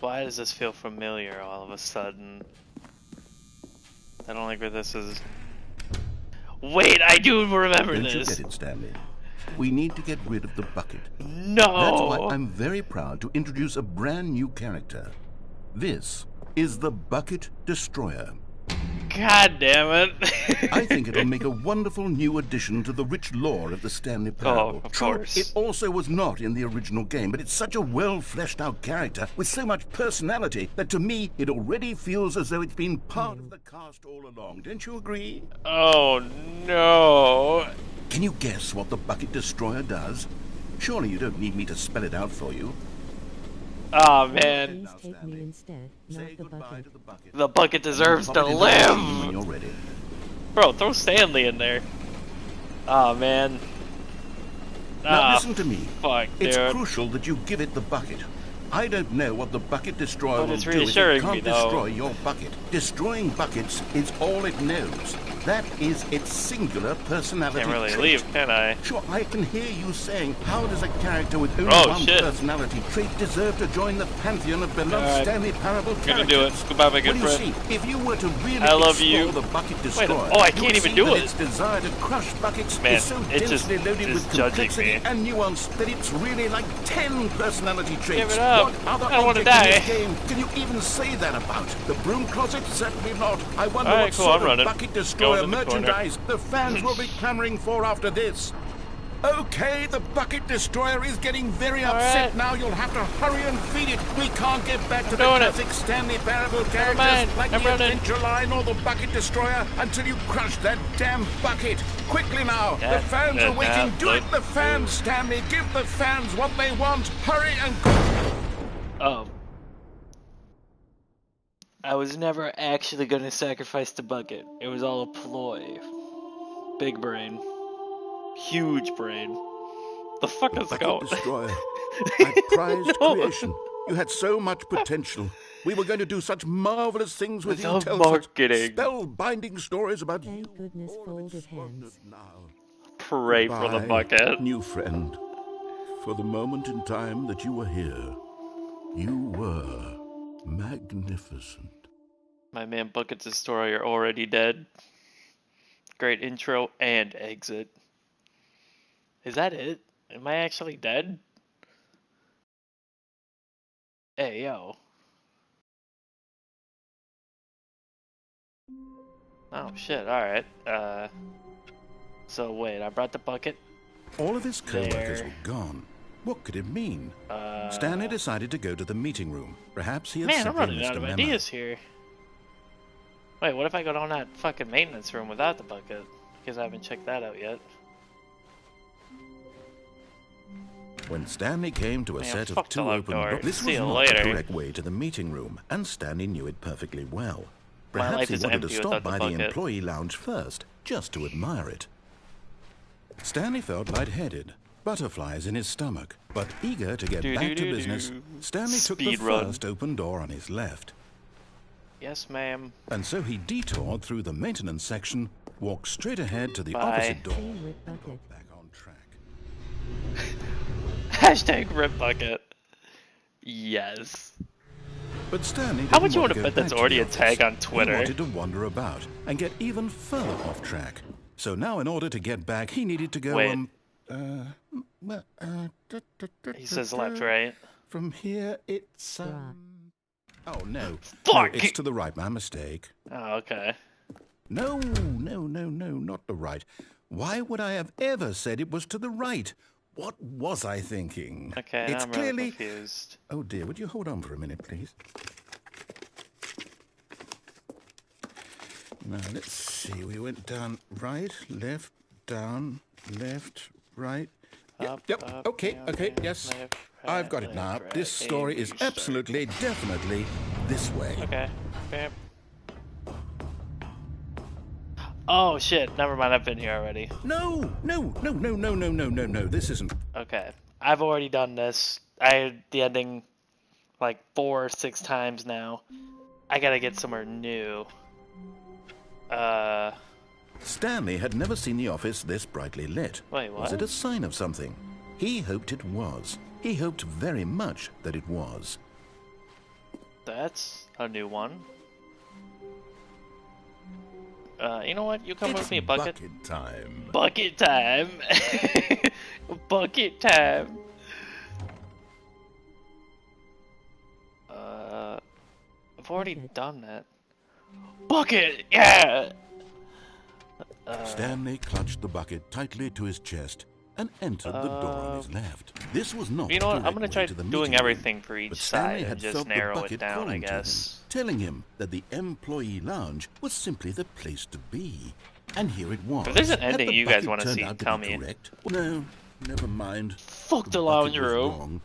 Why does this feel familiar all of a sudden? I don't like where this is. Wait, I do remember Don't you this. get it, Stanley? We need to get rid of the bucket. No. That's why I'm very proud to introduce a brand new character. This is the Bucket Destroyer. God damn it. I think it'll make a wonderful new addition to the rich lore of the Stanley Parable. of True, course. it also was not in the original game, but it's such a well-fleshed-out character with so much personality that to me it already feels as though it's been part of the cast all along. Don't you agree? Oh no. Can you guess what the Bucket Destroyer does? Surely you don't need me to spell it out for you. Oh man. Please take me instead, Say not the goodbye bucket. to the bucket. The bucket deserves to Pop it in the machine when live. you're ready. Bro, throw Stanley in there. Oh man. Now Ah, listen to me. fuck, It's dude. crucial that you give it the bucket. I don't know what the Bucket Destroyer But will it's do if reassuring it can't me, though. destroy your bucket. Destroying buckets is all it knows. That is its singular personality Can't really trait. leave, can I? Sure, I can hear you saying, how does a character with only Oh, one shit. personality trait deserve to join the pantheon of beloved Alright. Stanley Parable Gonna characters? do it. Goodbye, my good Well, you friend. see, if you were to really I love explore you. the Bucket Wait, Destroyer, oh, I you can't would even see do that it. its desire to crush buckets Man, is so it just densely loaded is with judging complexity me. and nuance that it's really like 10 personality traits. Give it up. What other I don't wanna object in die. this game can you even say that about? The broom closet? Certainly not. I wonder Alright, what cool, sort I'm of running. Bucket Going Destroyer to the corner. merchandise the fans will be clamoring for after this. Okay, the Bucket Destroyer is getting very upset right. now. You'll have to hurry and feed it. We can't get back to the doing it. classic Stanley Parable mind, characters like I'm the running. Adventure Line or the Bucket Destroyer until you crush that damn bucket. Quickly now. Yeah, The fans are yeah, waiting. Do look. it, the fans, Stanley. Give the fans what they want. Hurry and... Oh. I was never actually gonna sacrifice the bucket. It was all a ploy. Big brain. Huge brain. The fuck is Bucket going? Destroyer. My prized No. creation. You had so much potential. We were going to do such marvelous things with you. Without Tell marketing. such spellbinding stories about you. Thank goodness All of it folded squandered hands. now. Pray for the Goodbye, bucket. new friend. For the moment in time that you were here, you were magnificent. My man Bucket Destroyer already dead. Great intro and exit. Is that it? Am I actually dead? Hey, yo. Oh, shit, alright. So wait, I brought the bucket. All of his co-workers There. were gone. What could it mean? Uh, Stanley decided to go to the meeting room. Perhaps he had Man, I'm simply running missed out of a memo. ideas here. Wait, what if I go down that fucking maintenance room without the bucket? Because I haven't checked that out yet. When Stanley came to a Man, set of fuck the two locked open door. doors, this See was you not later. the correct way to the meeting room, and Stanley knew it perfectly well. My Perhaps life he is wanted to empty stop without the by the bucket. employee lounge first, just to admire it. Stanley felt lightheaded, butterflies in his stomach, but eager to get back to business, Stanley took the Speed run. first open door on his left. Yes, ma'am. And so he detoured through the maintenance section, walked straight ahead to the Bye. opposite door. Same with bucket. Back on track. Hashtag rip bucket. Yes. But Stanley How didn't much you want wanna to go bet that's back to already the a tag office. on Twitter? He wanted to wander about and get even further off track. So now, in order to get back, he needed to go. Wait. He says left, right? From here, it's Oh no! Fuck! No, it's to the right. My mistake. Oh, okay. No, not the right. Why would I have ever said it was to the right? What was I thinking? Okay, it's I'm clearly. really confused. Oh dear, would you hold on for a minute, please? Now, let's see. We went down, right, left, down, left, right. Up, Yep. up, Okay. down, Okay. down, Yes. left, I've got it left, now. right, This story A, is B, start. absolutely, definitely this way. Okay. Bam. Oh shit! Never mind. I've been here already. No. This isn't. Okay. I've already done this. I had the ending like 4 or 6 times now. I gotta get somewhere new. Stanley had never seen the office this brightly lit. Wait, what? Was it a sign of something? He hoped it was. He hoped very much that it was. That's a new one. You know what? You come It's with me, Bucket. bucket time. Bucket time. Bucket time. I've already done that. Bucket, yeah. Stanley clutched the bucket tightly to his chest and entered the door on his left. This was not. You know what? the I'm gonna direct try way to the doing meeting room, everything for each but Stanley side had and just felt the narrow it bucket down, I calling to him, guess. telling him that the employee lounge was simply the place to be. And here it was. If there's an Had ending the you guys bucket wanna turned see, out to tell be me. correct? No, never mind. Fuck the bucket lounge was room. wrong.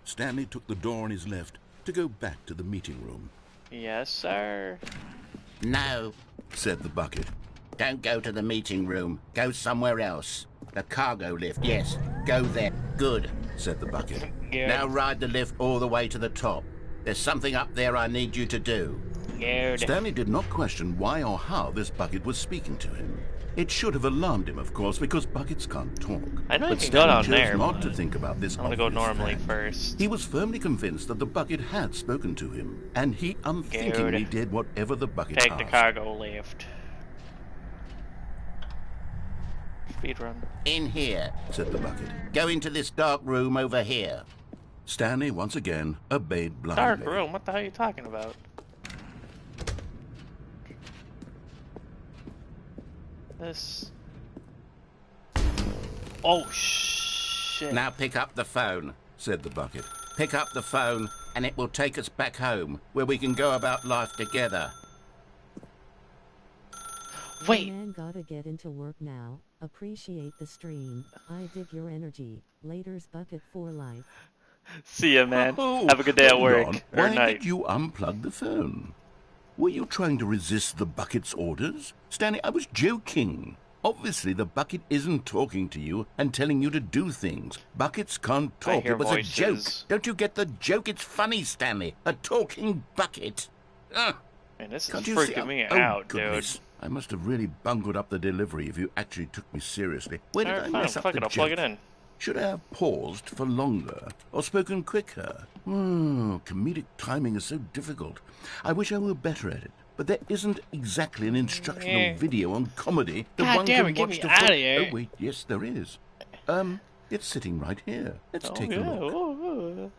Stanley took the door on his left to go back to the meeting room. Yes, sir. No, Said the bucket. don't go to the meeting room. Go somewhere else. The cargo lift, yes. Go there. Good. Said the bucket. Good. Now ride the lift all the way to the top. There's something up there I need you to do. Good. Stanley did not question why or how this bucket was speaking to him. It should have alarmed him, of course, because buckets can't talk. I know you But can go Stanley down chose there, not to but think about this. I'm gonna go obvious normally fact. first. He was firmly convinced that the bucket had spoken to him, and he unthinkingly Good. did whatever the bucket Take asked. the cargo lift. Speed run. In here. Said the bucket. Go into this dark room over here. Stanley once again obeyed blindly. Dark room. What the hell are you talking about? This. Oh shit. Now pick up the phone. Said the bucket. Pick up the phone, and it will take us back home, where we can go about life together. Wait. Man, gotta get into work now. Appreciate the stream. I dig your energy. Later's bucket for life. See ya, man. Oh, Have a good day at hold work on. or Why night. did you unplug the phone? Were you trying to resist the bucket's orders? Stanley, I was joking. Obviously, the bucket isn't talking to you and telling you to do things. Buckets can't I talk. hear It was a joke. voices. Don't you get the joke? It's funny, Stanley. A talking bucket. Ah, Man, this is can't you see? freaking me Oh, out, goodness. dude. I must have really bungled up the delivery if you actually took me seriously. Where did Alright, I fine. mess up Fuck the it. I'll plug it joke? in. Should I have paused for longer or spoken quicker? Comedic timing is so difficult. I wish I were better at it. But there isn't exactly an instructional Yeah. video on comedy that God one damn can it, get watch me to outta fo- here. Oh wait, yes there is. It's sitting right here. Let's Oh, take yeah. a look. Oh,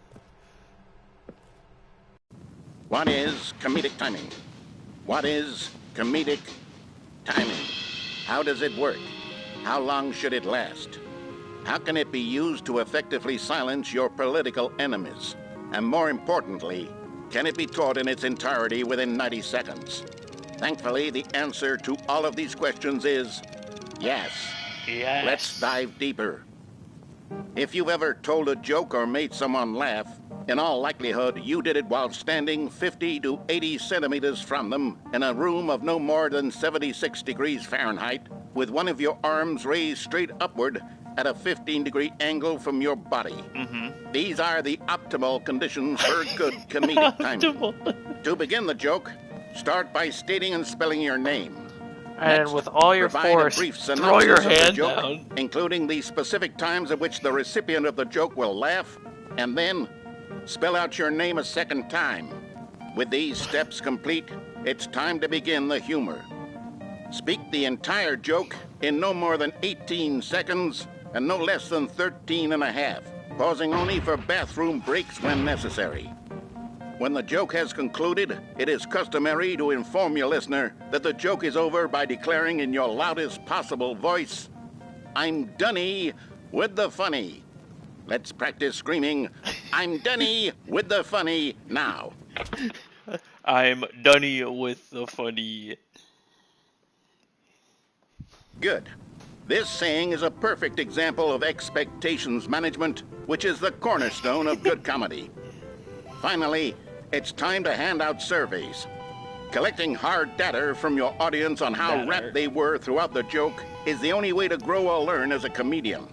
What is comedic timing? What is comedic timing? How does it work? How long should it last? How can it be used to effectively silence your political enemies? And more importantly, can it be taught in its entirety within 90 seconds? Thankfully, the answer to all of these questions is yes. yes. Let's dive deeper. If you've ever told a joke or made someone laugh, in all likelihood, you did it while standing 50 to 80 centimeters from them in a room of no more than 76 degrees Fahrenheit, with one of your arms raised straight upward at a 15-degree angle from your body. These are the optimal conditions for good comedic timing. To begin the joke, start by stating and spelling your name. And Next, with all your provide force, a brief throw synopsis your of the hand joke, down. including the specific times at which the recipient of the joke will laugh, and then spell out your name a second time. With these steps complete, it's time to begin the humor. Speak the entire joke in no more than 18 seconds and no less than 13 and a half, pausing only for bathroom breaks when necessary. When the joke has concluded, it is customary to inform your listener that the joke is over by declaring in your loudest possible voice, "I'm Dunny with the funny." Let's practice screaming, "I'm Dunny with the funny" now. I'm Dunny with the funny. Good. This saying is a perfect example of expectations management, which is the cornerstone of good comedy. Finally, it's time to hand out surveys. Collecting hard data from your audience on how rapt they were throughout the joke is the only way to grow or learn as a comedian.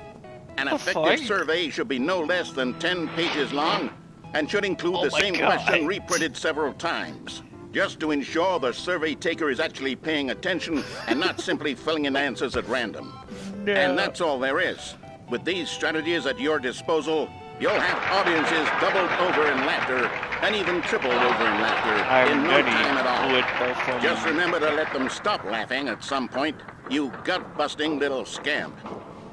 An effective survey should be no less than 10 pages long and should include the same question reprinted several times, just to ensure the survey taker is actually paying attention and not simply filling in answers at random. No. And that's all there is. With these strategies at your disposal, you'll have audiences doubled over in laughter and even tripled over in laughter in no time at all. Just remember to let them stop laughing at some point, you gut-busting little scamp.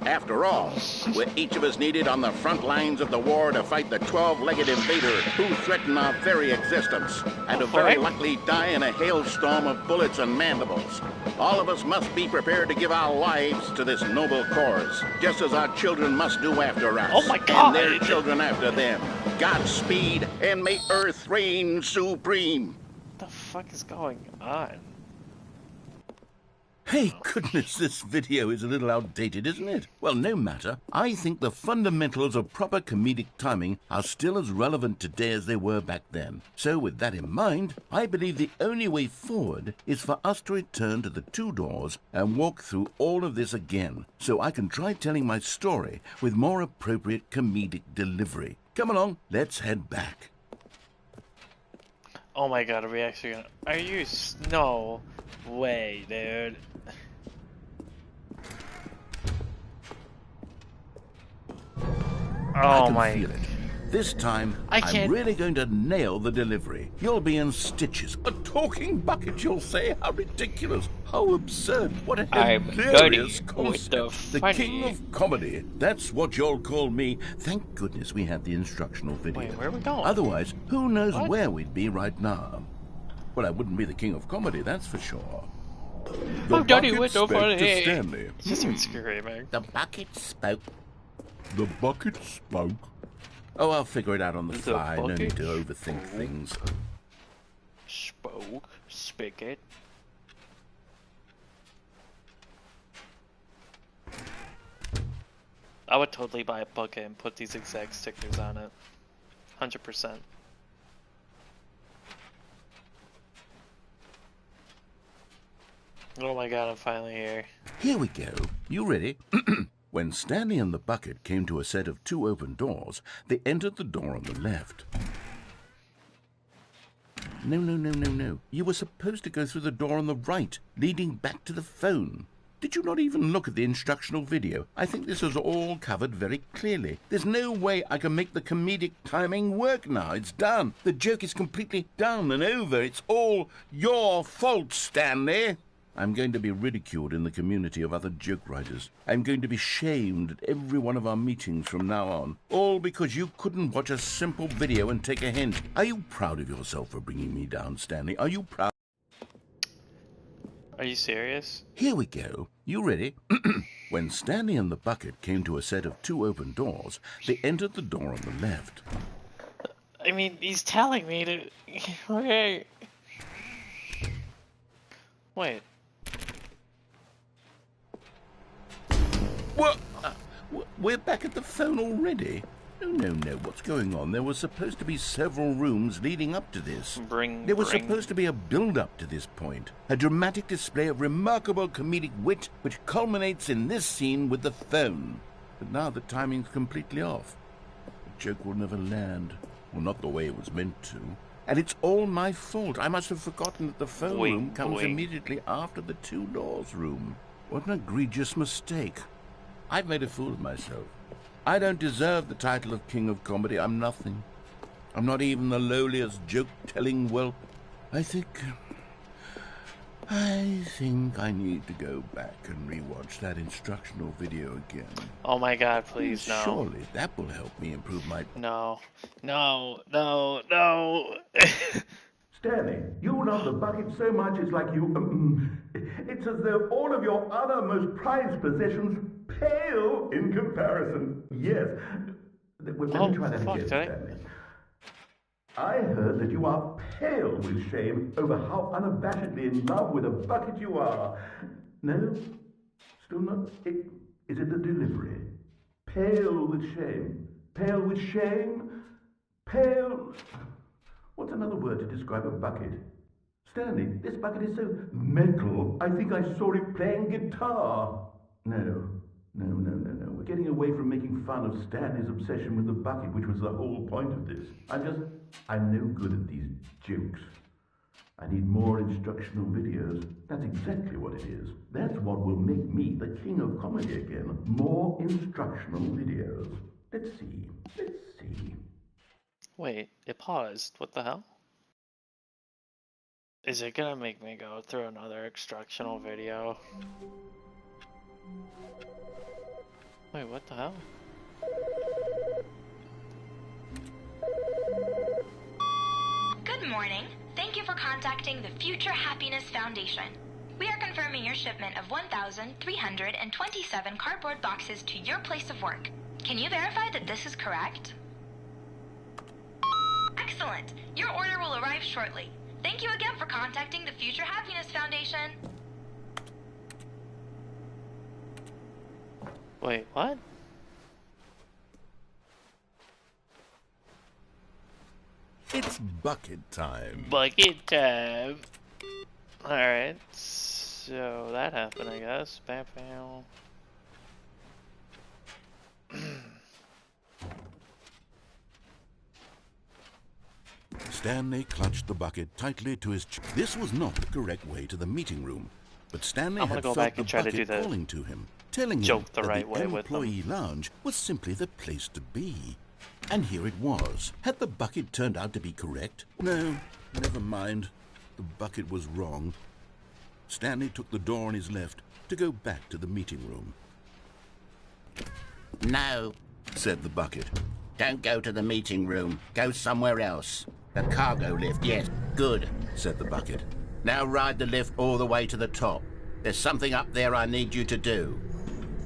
After all, we're each of us needed on the front lines of the war to fight the 12-legged invader who threaten our very existence, and to very likely die in a hailstorm of bullets and mandibles. All of us must be prepared to give our lives to this noble cause, just as our children must do after us. Oh my God! And their children after them. Godspeed, and may Earth reign supreme. What the fuck is going on? Hey, goodness, this video is a little outdated, isn't it? Well, no matter. I think the fundamentals of proper comedic timing are still as relevant today as they were back then. So, with that in mind, I believe the only way forward is for us to return to the two doors and walk through all of this again, so I can try telling my story with more appropriate comedic delivery. Come along, let's head back. Oh my God, are we actually gonna... Are you... No way, dude. Oh my... Feel it. This time, I'm really going to nail the delivery. You'll be in stitches. A talking bucket, you'll say? How ridiculous. How absurd. What a hilarious concept. The king of comedy. That's what you'll call me. Thank goodness we had the instructional video. Wait, where are we going? Otherwise, who knows where we'd be right now. Well, I wouldn't be the king of comedy, that's for sure. The Daddy went over to Stanley. Just screaming. The bucket spoke. The bucket spoke. Oh, I'll figure it out on the fly. No need to overthink things. Spoke. Spigot. I would totally buy a bucket and put these exact stickers on it. 100%. Oh my God, I'm finally here. Here we go. You ready? When Stanley and the bucket came to a set of two open doors, they entered the door on the left. No. You were supposed to go through the door on the right, leading back to the phone. Did you not even look at the instructional video? I think this is all covered very clearly. There's no way I can make the comedic timing work now. It's done. The joke is completely done and over. It's all your fault, Stanley. I'm going to be ridiculed in the community of other joke writers. I'm going to be shamed at every one of our meetings from now on. All because you couldn't watch a simple video and take a hint. Are you proud of yourself for bringing me down, Stanley? Are you proud? Are you serious? Here we go. You ready? When Stanley and the bucket came to a set of two open doors, they entered the door on the left. I mean, he's telling me to... Okay. Wait. What? We're back at the phone already? No. What's going on? There were supposed to be several rooms leading up to this. There was supposed to be a build-up to this point. A dramatic display of remarkable comedic wit which culminates in this scene with the phone. But now the timing's completely off. The joke will never land. Well, not the way it was meant to. And it's all my fault. I must have forgotten that the phone room comes immediately after the two doors room. What an egregious mistake. I've made a fool of myself. I don't deserve the title of King of Comedy. I'm nothing. I'm not even the lowliest joke-telling whelp. I think I need to go back and rewatch that instructional video again. Oh my God, please, no. Surely that will help me improve my... No. Stanley, you love the bucket so much it's like you... it's as though all of your other most prized possessions pale in comparison. Yes. Let me try that again, Stanley. I heard that you are pale with shame over how unabashedly in love with a bucket you are. No? Still not... Is it the delivery? Pale with shame. Pale with shame? Pale... What's another word to describe a bucket? Stanley, this bucket is so metal. I think I saw it playing guitar. No. We're getting away from making fun of Stanley's obsession with the bucket, which was the whole point of this. I'm no good at these jokes. I need more instructional videos. That's exactly what it is. That's what will make me the king of comedy again. More instructional videos. Let's see. Wait, it paused. What the hell? Is it gonna make me go through another instructional video? Wait, what the hell? Good morning. Thank you for contacting the Future Happiness Foundation. We are confirming your shipment of 1,327 cardboard boxes to your place of work. Can you verify that this is correct? Excellent. Your order will arrive shortly. Thank you again for contacting the Future Happiness Foundation. Wait, what? It's bucket time. Bucket time. Alright, so that happened, I guess. Bam, bam. Stanley clutched the bucket tightly to his chest. This was not the correct way to the meeting room, but Stanley had go felt back the and try to bucket do the calling to him, telling him joke the that right the way with them. employee lounge was simply the place to be. And here it was. Had the bucket turned out to be correct? No, never mind. The bucket was wrong. Stanley took the door on his left to go back to the meeting room. No, Said the bucket. don't go to the meeting room. Go somewhere else. The cargo lift, yes. Good. Said the bucket. Now ride the lift all the way to the top. There's something up there I need you to do.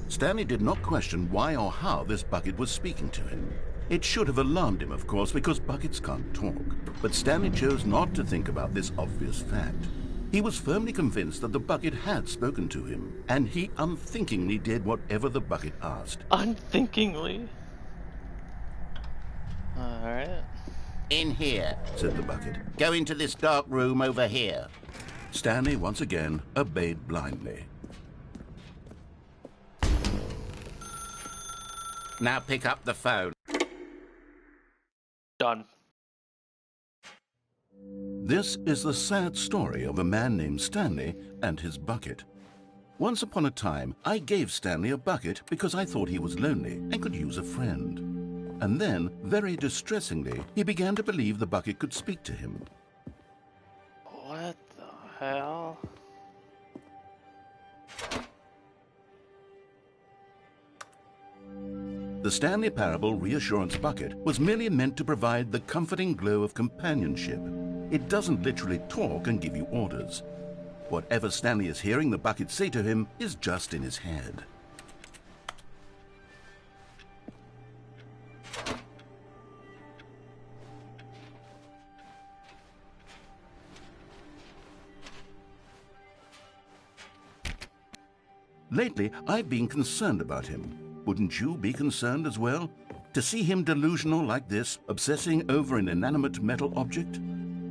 Stanley did not question why or how this bucket was speaking to him. It should have alarmed him, of course, because buckets can't talk. But Stanley chose not to think about this obvious fact. He was firmly convinced that the bucket had spoken to him, and he unthinkingly did whatever the bucket asked. Unthinkingly. Alright. In here. Said the bucket. Go into this dark room over here. Stanley once again obeyed blindly. Now pick up the phone. Done. This is the sad story of a man named Stanley and his bucket. Once upon a time, I gave Stanley a bucket because I thought he was lonely and could use a friend. And then, very distressingly, he began to believe the bucket could speak to him. What the hell? The Stanley Parable Reassurance Bucket was merely meant to provide the comforting glow of companionship. It doesn't literally talk and give you orders. Whatever Stanley is hearing the bucket say to him is just in his head. Lately, I've been concerned about him. Wouldn't you be concerned as well? To see him delusional like this, obsessing over an inanimate metal object?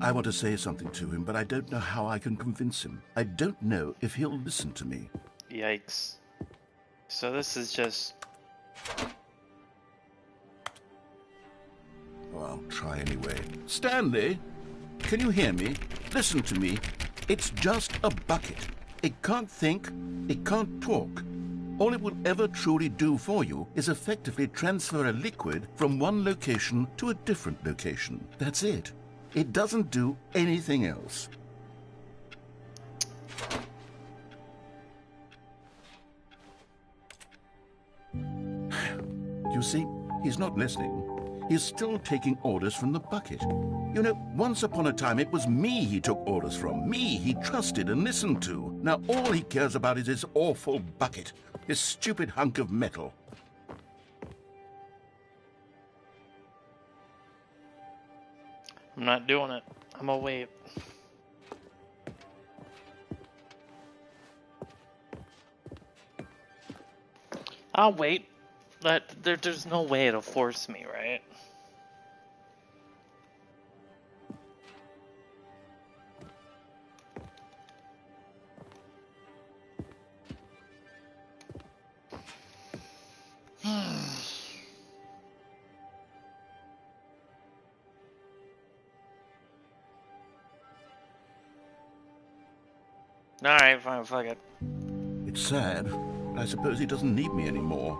I want to say something to him, but I don't know how I can convince him. I don't know if he'll listen to me. Yikes. So this is just... Oh, I'll try anyway. Stanley, can you hear me? Listen to me. It's just a bucket. It can't think, it can't talk. All it will ever truly do for you is effectively transfer a liquid from one location to a different location. That's it. It doesn't do anything else. You see, he's not listening. He's still taking orders from the bucket. You know, once upon a time it was me he took orders from. Me he trusted and listened to. Now all he cares about is this awful bucket. This stupid hunk of metal. I'm not doing it. I'm gonna wait. I'll wait. There's no way it'll force me, right? Alright, fine, fuck it. It's sad, but I suppose he doesn't need me anymore.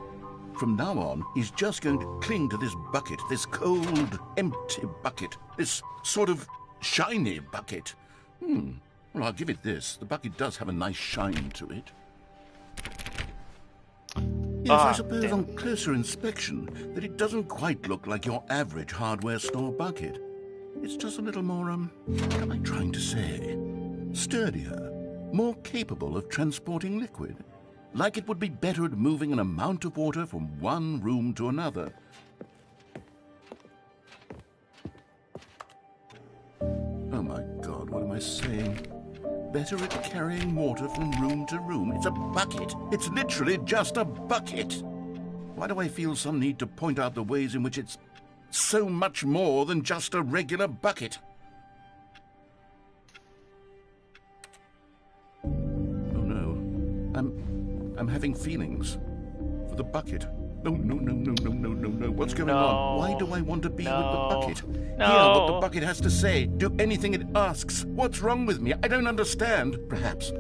From now on, he's just going to cling to this bucket, this cold, empty bucket, this sort of shiny bucket. Well, I'll give it this. The bucket does have a nice shine to it. Yes, I suppose on closer inspection that it doesn't quite look like your average hardware store bucket. It's just a little more, what am I trying to say? Sturdier, more capable of transporting liquid. Like it would be better at moving an amount of water from one room to another. Oh my God, what am I saying? Better at carrying water from room to room. It's a bucket. It's literally just a bucket. Why do I feel some need to point out the ways in which it's so much more than just a regular bucket? Oh no. I'm having feelings for the bucket. No. What's going on? Why do I want to be with the bucket? Hear what the bucket has to say. Do anything it asks. What's wrong with me? I don't understand. Perhaps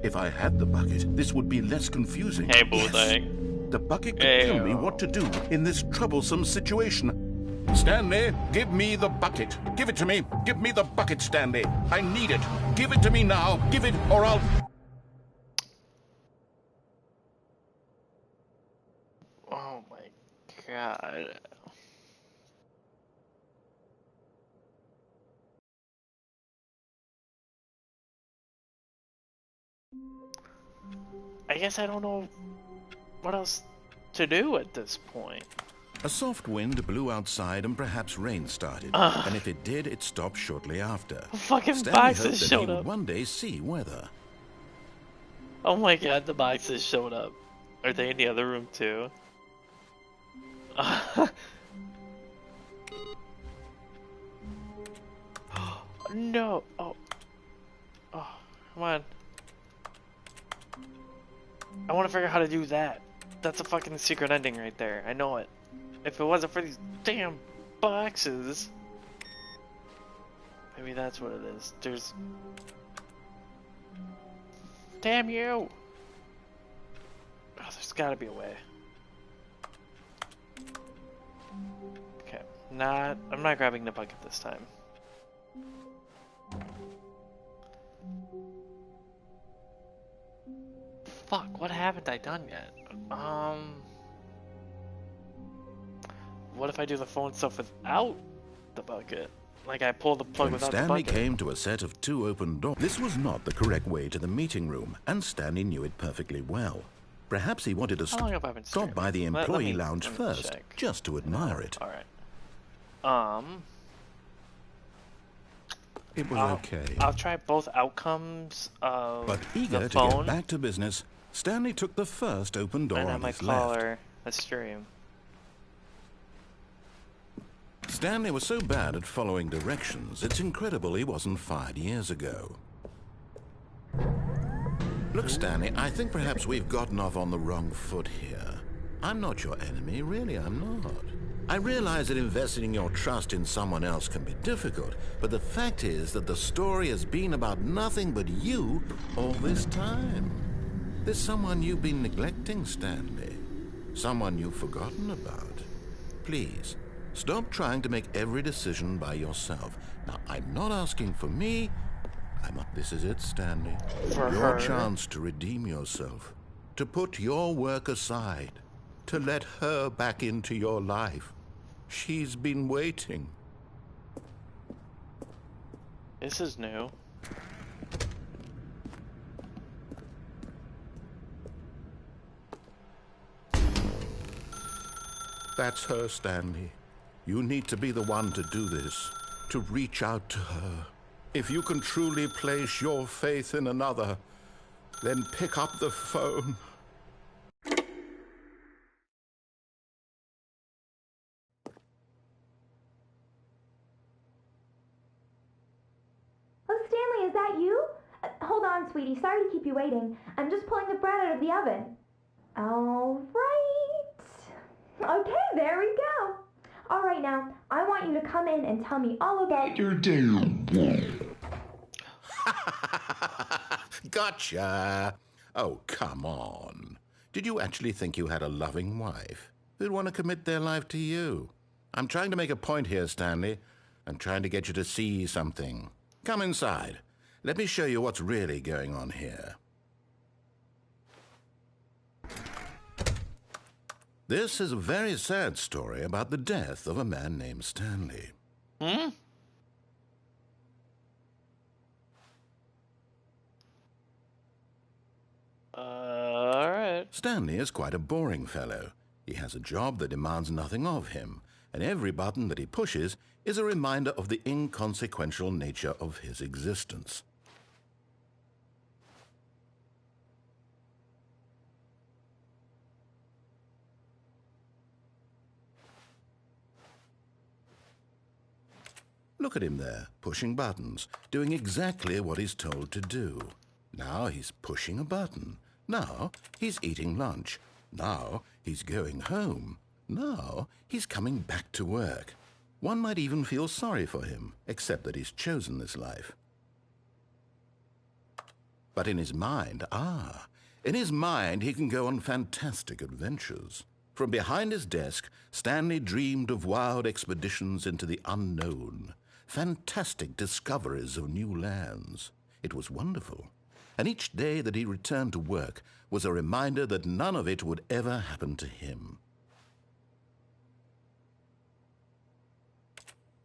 if I had the bucket, this would be less confusing. Hey, boo yes. thing. The bucket could tell me what to do in this troublesome situation. Stanley, give me the bucket. Give it to me. Give me the bucket, Stanley. I need it. Give it to me now. Give it or I'll... Oh my God. I guess I don't know what else to do at this point. A soft wind blew outside and perhaps rain started. And if it did, it stopped shortly after. Fucking Stanley boxes hoped that showed he would up. one day see weather. Oh my God, the boxes showed up. Are they in the other room too? No. Oh, come on. I want to figure out how to do that. That's a fucking secret ending right there. I know it. If it wasn't for these damn boxes, maybe that's what it is. There's... Damn you! Oh, there's gotta be a way. Okay, I'm not grabbing the bucket this time. Fuck, what haven't I done yet? What if I do the phone stuff without the bucket? Like I pull the plug When without the Stanley bucket. came to a set of 2 open doors, this was not the correct way to the meeting room, and Stanley knew it perfectly well. Perhaps he wanted to How long have I been stop by the streaming? Let employee me lounge first, check. just to admire it. Alright. It was okay. I'll try both outcomes of But eager the to phone, get back to business, Stanley took the first open door and I on might his call left. her a stream. Stanley was so bad at following directions, it's incredible he wasn't fired years ago. Look, Stanley, I think perhaps we've gotten off on the wrong foot here. I'm not your enemy, really, I'm not. I realize that investing your trust in someone else can be difficult, but the fact is that the story has been about nothing but you all this time. There's someone you've been neglecting, Stanley. Someone you've forgotten about. Please, stop trying to make every decision by yourself. Now, I'm not asking for me. This is it, Stanley. For Your her. chance to redeem yourself. To put your work aside. To let her back into your life. She's been waiting. This is new. That's her, Stanley. You need to be the one to do this. To reach out to her. If you can truly place your faith in another, then pick up the phone. that you? Hold on, sweetie. Sorry to keep you waiting. I'm just pulling the bread out of the oven. All right. Okay, there we go. All right, now, I want you to come in and tell me all about your day. Gotcha. Oh, come on. Did you actually think you had a loving wife who'd want to commit their life to you? I'm trying to make a point here, Stanley. I'm trying to get you to see something. Come inside. Let me show you what's really going on here. This is a very sad story about the death of a man named Stanley. Hmm? Alright. Stanley is quite a boring fellow. He has a job that demands nothing of him, and every button that he pushes is a reminder of the inconsequential nature of his existence. Look at him there, pushing buttons, doing exactly what he's told to do. Now he's pushing a button. Now he's eating lunch. Now he's going home. Now he's coming back to work. One might even feel sorry for him, except that he's chosen this life. But in his mind, in his mind he can go on fantastic adventures. From behind his desk, Stanley dreamed of wild expeditions into the unknown, fantastic discoveries of new lands. It was wonderful. And each day that he returned to work was a reminder that none of it would ever happen to him.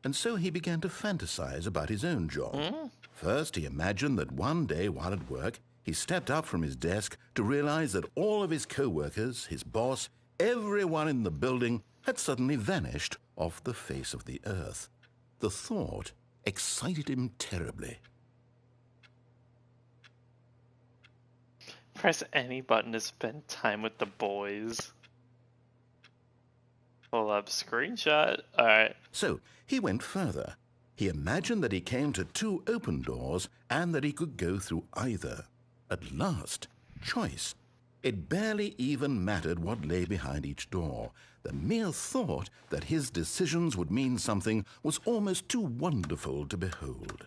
And so he began to fantasize about his own job. First, he imagined that one day while at work, he stepped up from his desk to realize that all of his co-workers, his boss, everyone in the building had suddenly vanished off the face of the earth. The thought excited him terribly. Press any button to spend time with the boys. Pull up screenshot. Alright. So he went further. He imagined that he came to two open doors and that he could go through either. At last, choice. It barely even mattered what lay behind each door. The mere thought that his decisions would mean something was almost too wonderful to behold.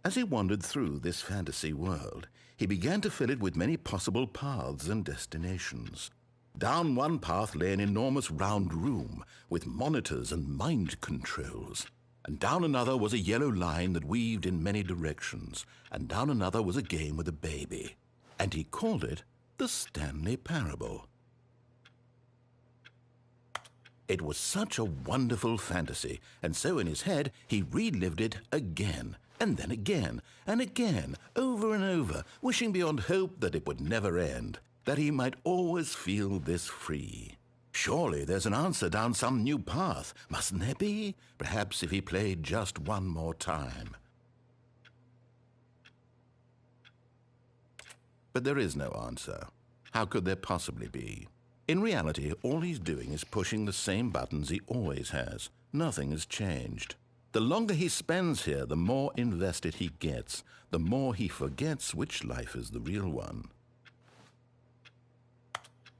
As he wandered through this fantasy world, he began to fill it with many possible paths and destinations. Down one path lay an enormous round room with monitors and mind controls. And down another was a yellow line that weaved in many directions. And down another was a game with a baby. And he called it the Stanley Parable. It was such a wonderful fantasy, and so in his head he relived it again, and then again, and again, over and over, wishing beyond hope that it would never end, that he might always feel this free. Surely there's an answer down some new path, mustn't there be? Perhaps if he played just one more time. But there is no answer. How could there possibly be? In reality, all he's doing is pushing the same buttons he always has. Nothing has changed. The longer he spends here, the more invested he gets, the more he forgets which life is the real one.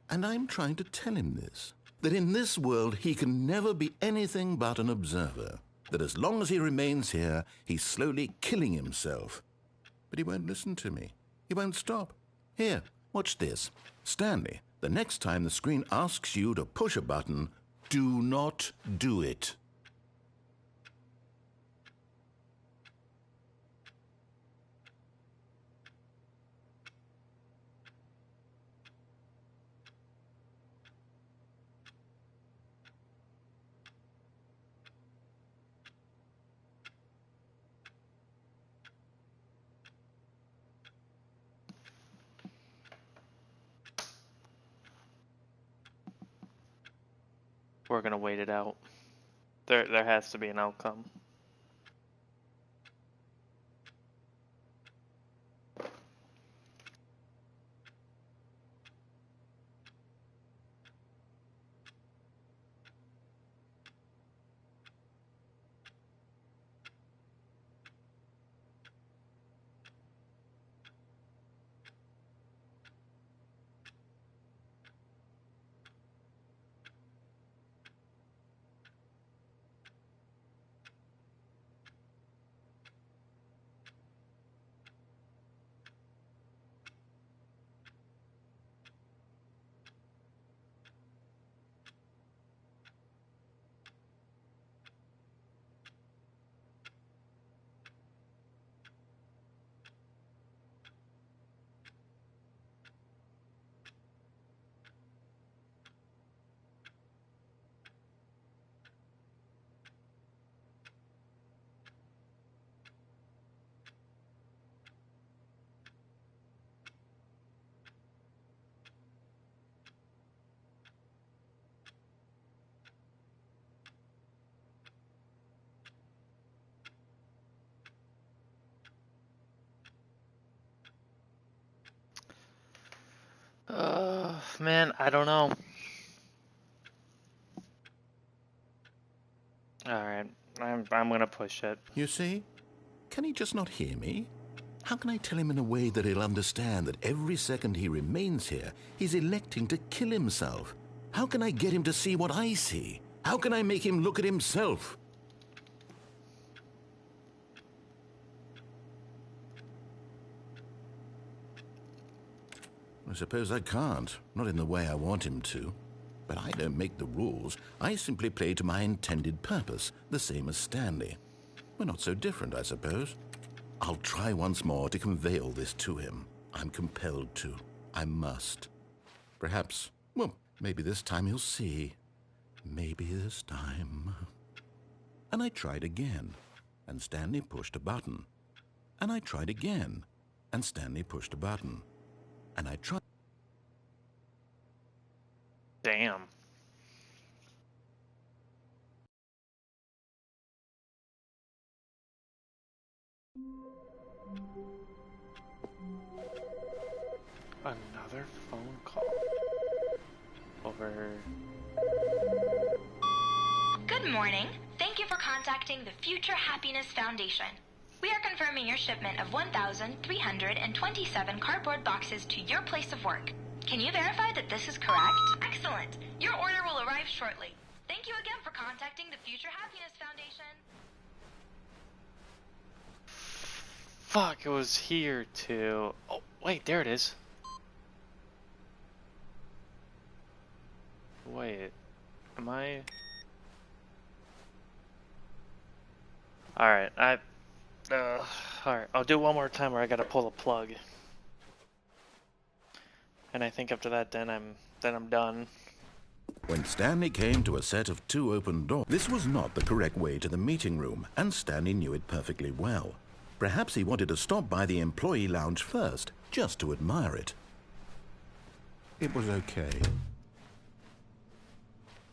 And I'm trying to tell him this, that in this world he can never be anything but an observer, that as long as he remains here, he's slowly killing himself. But he won't listen to me. He won't stop. Here, watch this. Stanley, the next time the screen asks you to push a button, do not do it. We're gonna wait it out. There has to be an outcome. Man, I don't know. Alright, I'm gonna push it. You see? Can he just not hear me? How can I tell him in a way that he'll understand that every second he remains here, he's electing to kill himself? How can I get him to see what I see? How can I make him look at himself? I suppose I can't, not in the way I want him to. But I don't make the rules. I simply play to my intended purpose, the same as Stanley. We're not so different, I suppose. I'll try once more to convey all this to him. I'm compelled to. I must. Perhaps, well, maybe this time he'll see. Maybe this time. And I tried again, and Stanley pushed a button. And I tried again, and Stanley pushed a button. And I tried. Damn. Another phone call. Over. Good morning. Thank you for contacting the Future Happiness Foundation. We are confirming your shipment of 1,327 cardboard boxes to your place of work. Can you verify that this is correct? Excellent. Your order will arrive shortly. Thank you again for contacting the Future Happiness Foundation. Fuck, it was here too. Oh, wait, there it is. Wait, am I? Alright, alright, I'll do it one more time where I gotta pull a plug. And I think after that, then I'm done. When Stanley came to a set of 2 open doors, this was not the correct way to the meeting room, and Stanley knew it perfectly well. Perhaps he wanted to stop by the employee lounge first, just to admire it. It was okay.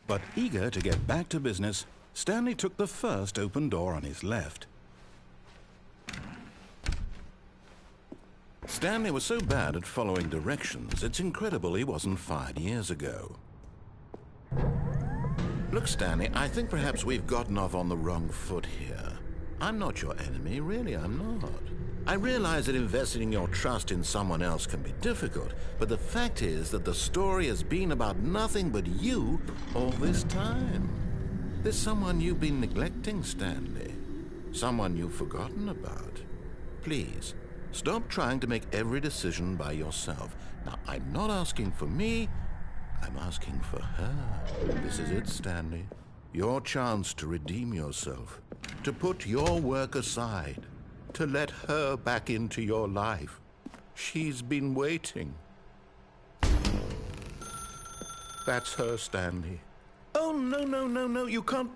But eager to get back to business, Stanley took the first open door on his left. Stanley was so bad at following directions, it's incredible he wasn't fired years ago. Look, Stanley, I think perhaps we've gotten off on the wrong foot here. I'm not your enemy, really, I'm not. I realize that investing your trust in someone else can be difficult, but the fact is that the story has been about nothing but you all this time. There's someone you've been neglecting, Stanley. Someone you've forgotten about. Please, stop trying to make every decision by yourself. Now, I'm not asking for me, I'm asking for her. This is it, Stanley. Your chance to redeem yourself, to put your work aside, to let her back into your life. She's been waiting. That's her, Stanley. Oh, no, you can't.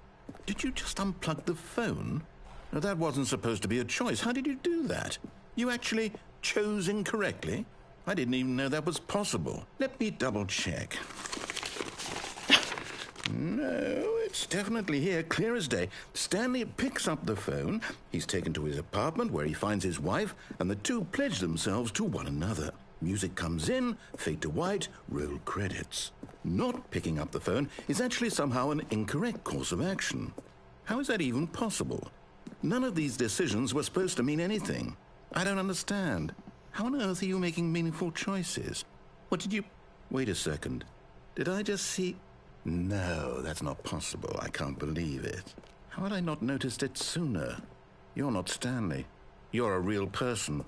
Did you just unplug the phone? No, that wasn't supposed to be a choice. How did you do that? You actually chose incorrectly? I didn't even know that was possible. Let me double check. No, it's definitely here, clear as day. Stanley picks up the phone. He's taken to his apartment where he finds his wife, and the two pledge themselves to one another. Music comes in, fade to white, roll credits. Not picking up the phone is actually somehow an incorrect course of action. How is that even possible? None of these decisions were supposed to mean anything. I don't understand. How on earth are you making meaningful choices? What did you... Wait a second. Did I just see... No, that's not possible. I can't believe it. How had I not noticed it sooner? You're not Stanley. You're a real person.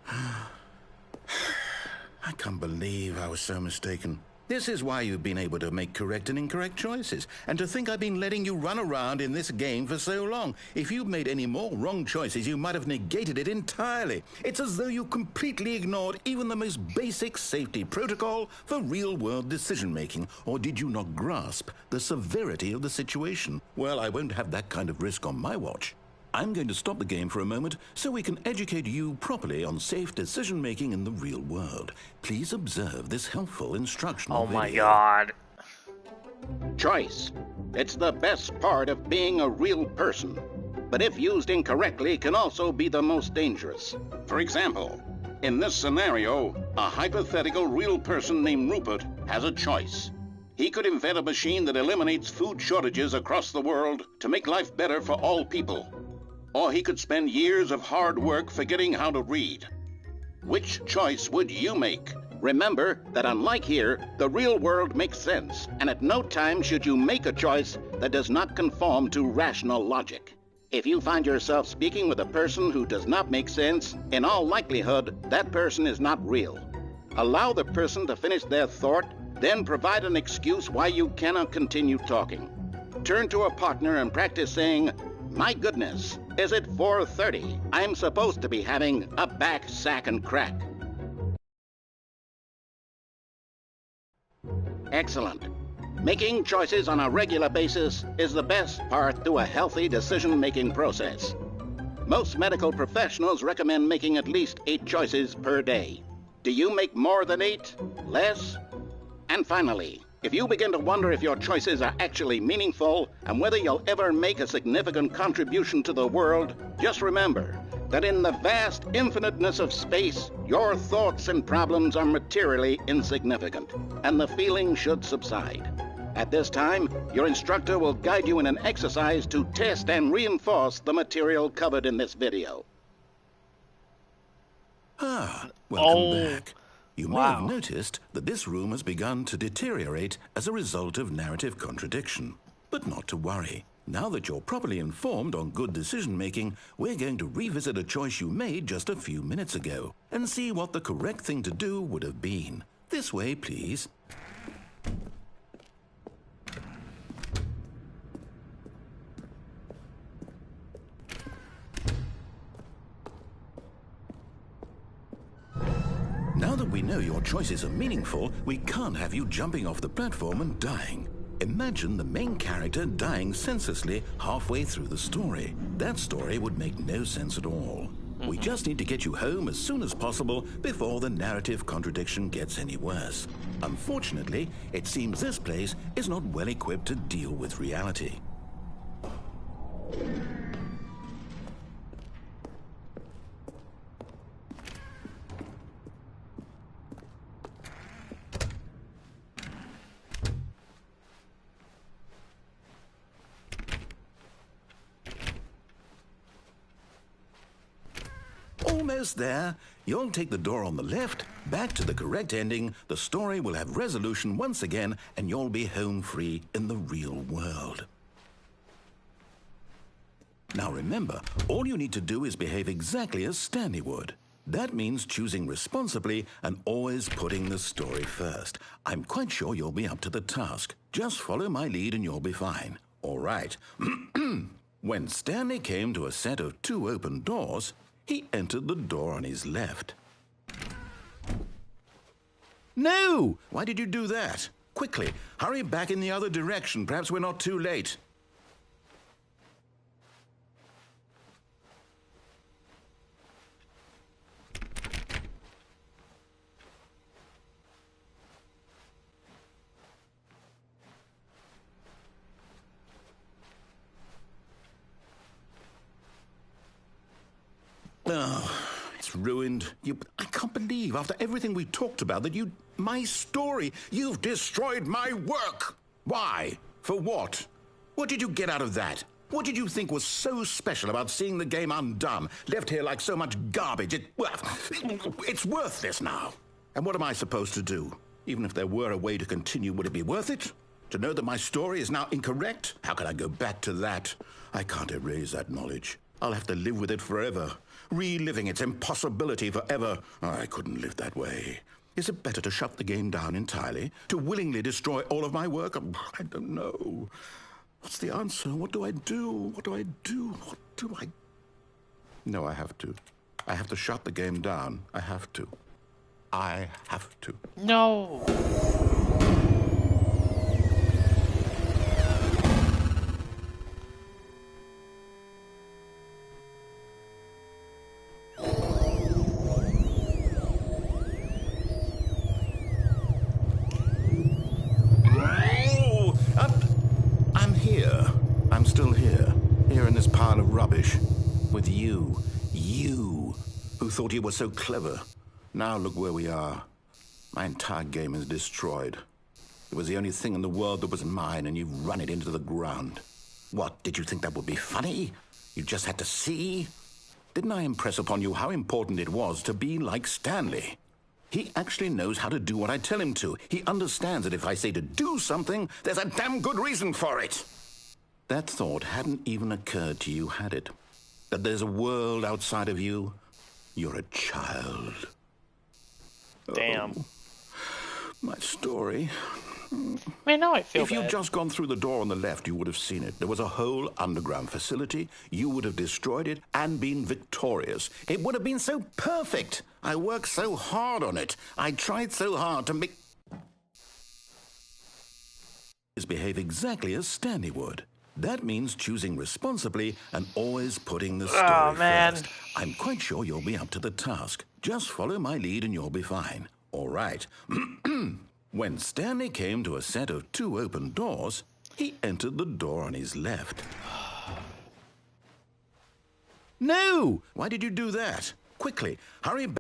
I can't believe I was so mistaken. This is why you've been able to make correct and incorrect choices. And to think I've been letting you run around in this game for so long. If you'd made any more wrong choices, you might have negated it entirely. It's as though you completely ignored even the most basic safety protocol for real-world decision-making. Or did you not grasp the severity of the situation? Well, I won't have that kind of risk on my watch. I'm going to stop the game for a moment so we can educate you properly on safe decision-making in the real world. Please observe this helpful instructional video. Oh my god. Choice. It's the best part of being a real person. But if used incorrectly, can also be the most dangerous. For example, In this scenario, a hypothetical real person named Rupert has a choice. He could invent a machine that eliminates food shortages across the world to make life better for all people. Or he could spend years of hard work forgetting how to read. Which choice would you make? Remember that unlike here, the real world makes sense, and at no time should you make a choice that does not conform to rational logic. If you find yourself speaking with a person who does not make sense, in all likelihood, that person is not real. Allow the person to finish their thought, then provide an excuse why you cannot continue talking. Turn to a partner and practice saying, "My goodness, is it 4:30? I'm supposed to be having a back, sack, and crack." Excellent. Making choices on a regular basis is the best part to a healthy decision-making process. Most medical professionals recommend making at least 8 choices per day. Do you make more than 8? Less? And finally, if you begin to wonder if your choices are actually meaningful and whether you'll ever make a significant contribution to the world, just remember that in the vast infiniteness of space, your thoughts and problems are materially insignificant, and the feeling should subside. At this time, your instructor will guide you in an exercise to test and reinforce the material covered in this video. Welcome back. You may have Wow. noticed that this room has begun to deteriorate as a result of narrative contradiction. But not to worry. Now that you're properly informed on good decision-making, we're going to revisit a choice you made just a few minutes ago and see what the correct thing to do would have been. This way, please. Now that we know your choices are meaningful, we can't have you jumping off the platform and dying. Imagine the main character dying senselessly halfway through the story. That story would make no sense at all. We just need to get you home as soon as possible before the narrative contradiction gets any worse. Unfortunately, it seems this place is not well equipped to deal with reality. Almost there. You'll take the door on the left, back to the correct ending, the story will have resolution once again, and you'll be home free in the real world. Now remember, all you need to do is behave exactly as Stanley would. That means choosing responsibly and always putting the story first. I'm quite sure you'll be up to the task. Just follow my lead and you'll be fine. All right. When Stanley came to a set of 2 open doors, he entered the door on his left. No! Why did you do that? Quickly, hurry back in the other direction. Perhaps we're not too late. Oh, it's ruined. I can't believe, after everything we talked about, that my story, you've destroyed my work. Why? For what? What did you get out of that? What did you think was so special about seeing the game undone, left here like so much garbage? It's worthless now. And what am I supposed to do? Even if there were a way to continue, would it be worth it? To know that my story is now incorrect? How can I go back to that? I can't erase that knowledge. I'll have to live with it forever, reliving its impossibility forever. I couldn't live that way. Is it better to shut the game down entirely? To willingly destroy all of my work? I don't know. What's the answer? What do I do? What do I do? What do I... No, I have to. I have to shut the game down. I have to. I have to. No! I'm still here in this pile of rubbish, with you who thought you were so clever. Now look where we are. My entire game is destroyed. It was the only thing in the world that was mine, and you've run it into the ground. What, did you think that would be funny? You just had to see? Didn't I impress upon you how important it was to be like Stanley? He actually knows how to do what I tell him to. He understands that if I say to do something, there's a damn good reason for it. That thought hadn't even occurred to you, had it? That there's a world outside of you? You're a child. Damn. Oh, my story. Man, now I feel If bad. you'd just gone through the door on the left, you would have seen it. There was a whole underground facility. You would have destroyed it and been victorious. It would have been so perfect. I worked so hard on it. I tried so hard to make... behave exactly as Stanley would. That means choosing responsibly and always putting the story first. I'm quite sure you'll be up to the task. Just follow my lead and you'll be fine. All right. When Stanley came to a set of 2 open doors, he entered the door on his left. No! Why did you do that? Quickly, hurry back.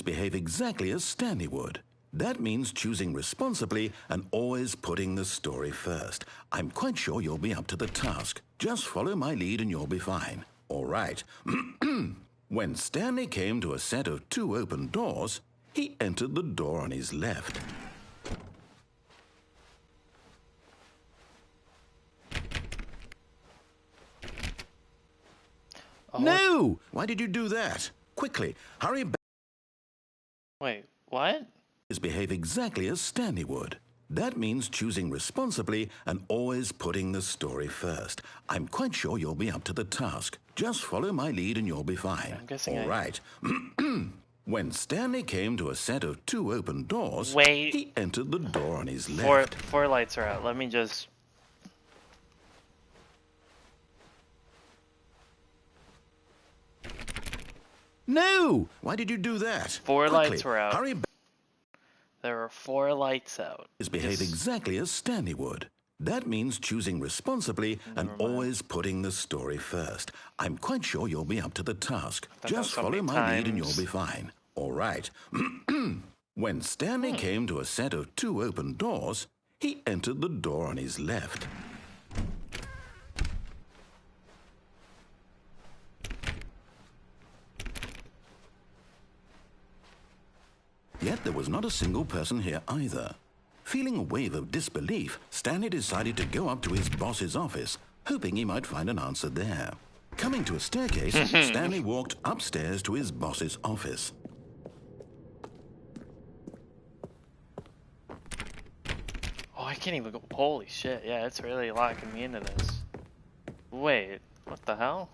Behave exactly as Stanley would. That means choosing responsibly and always putting the story first. I'm quite sure you'll be up to the task. Just follow my lead and you'll be fine. All right. When Stanley came to a set of 2 open doors, he entered the door on his left. Oh. No! Why did you do that? Quickly, hurry back. Wait, what? Behave exactly as Stanley would. That means choosing responsibly and always putting the story first. I'm quite sure you'll be up to the task. Just follow my lead and you'll be fine. I'm guessing All right. When Stanley came to a set of 2 open doors, he entered the door on his left. Four lights are out. Let me just... No! Why did you do that? 4 Quickly, lights were out. Hurry back. There are 4 lights out. Behave exactly as Stanley would. That means choosing responsibly and always putting the story first. I'm quite sure you'll be up to the task. Just follow my lead and you'll be fine. All right. When Stanley came to a set of 2 open doors, he entered the door on his left. Yet there was not a single person here either. Feeling a wave of disbelief, Stanley decided to go up to his boss's office, hoping he might find an answer there. Coming to a staircase, Stanley walked upstairs to his boss's office. Oh, I can't even go. Holy shit, yeah, it's really locking me into this. Wait, what the hell?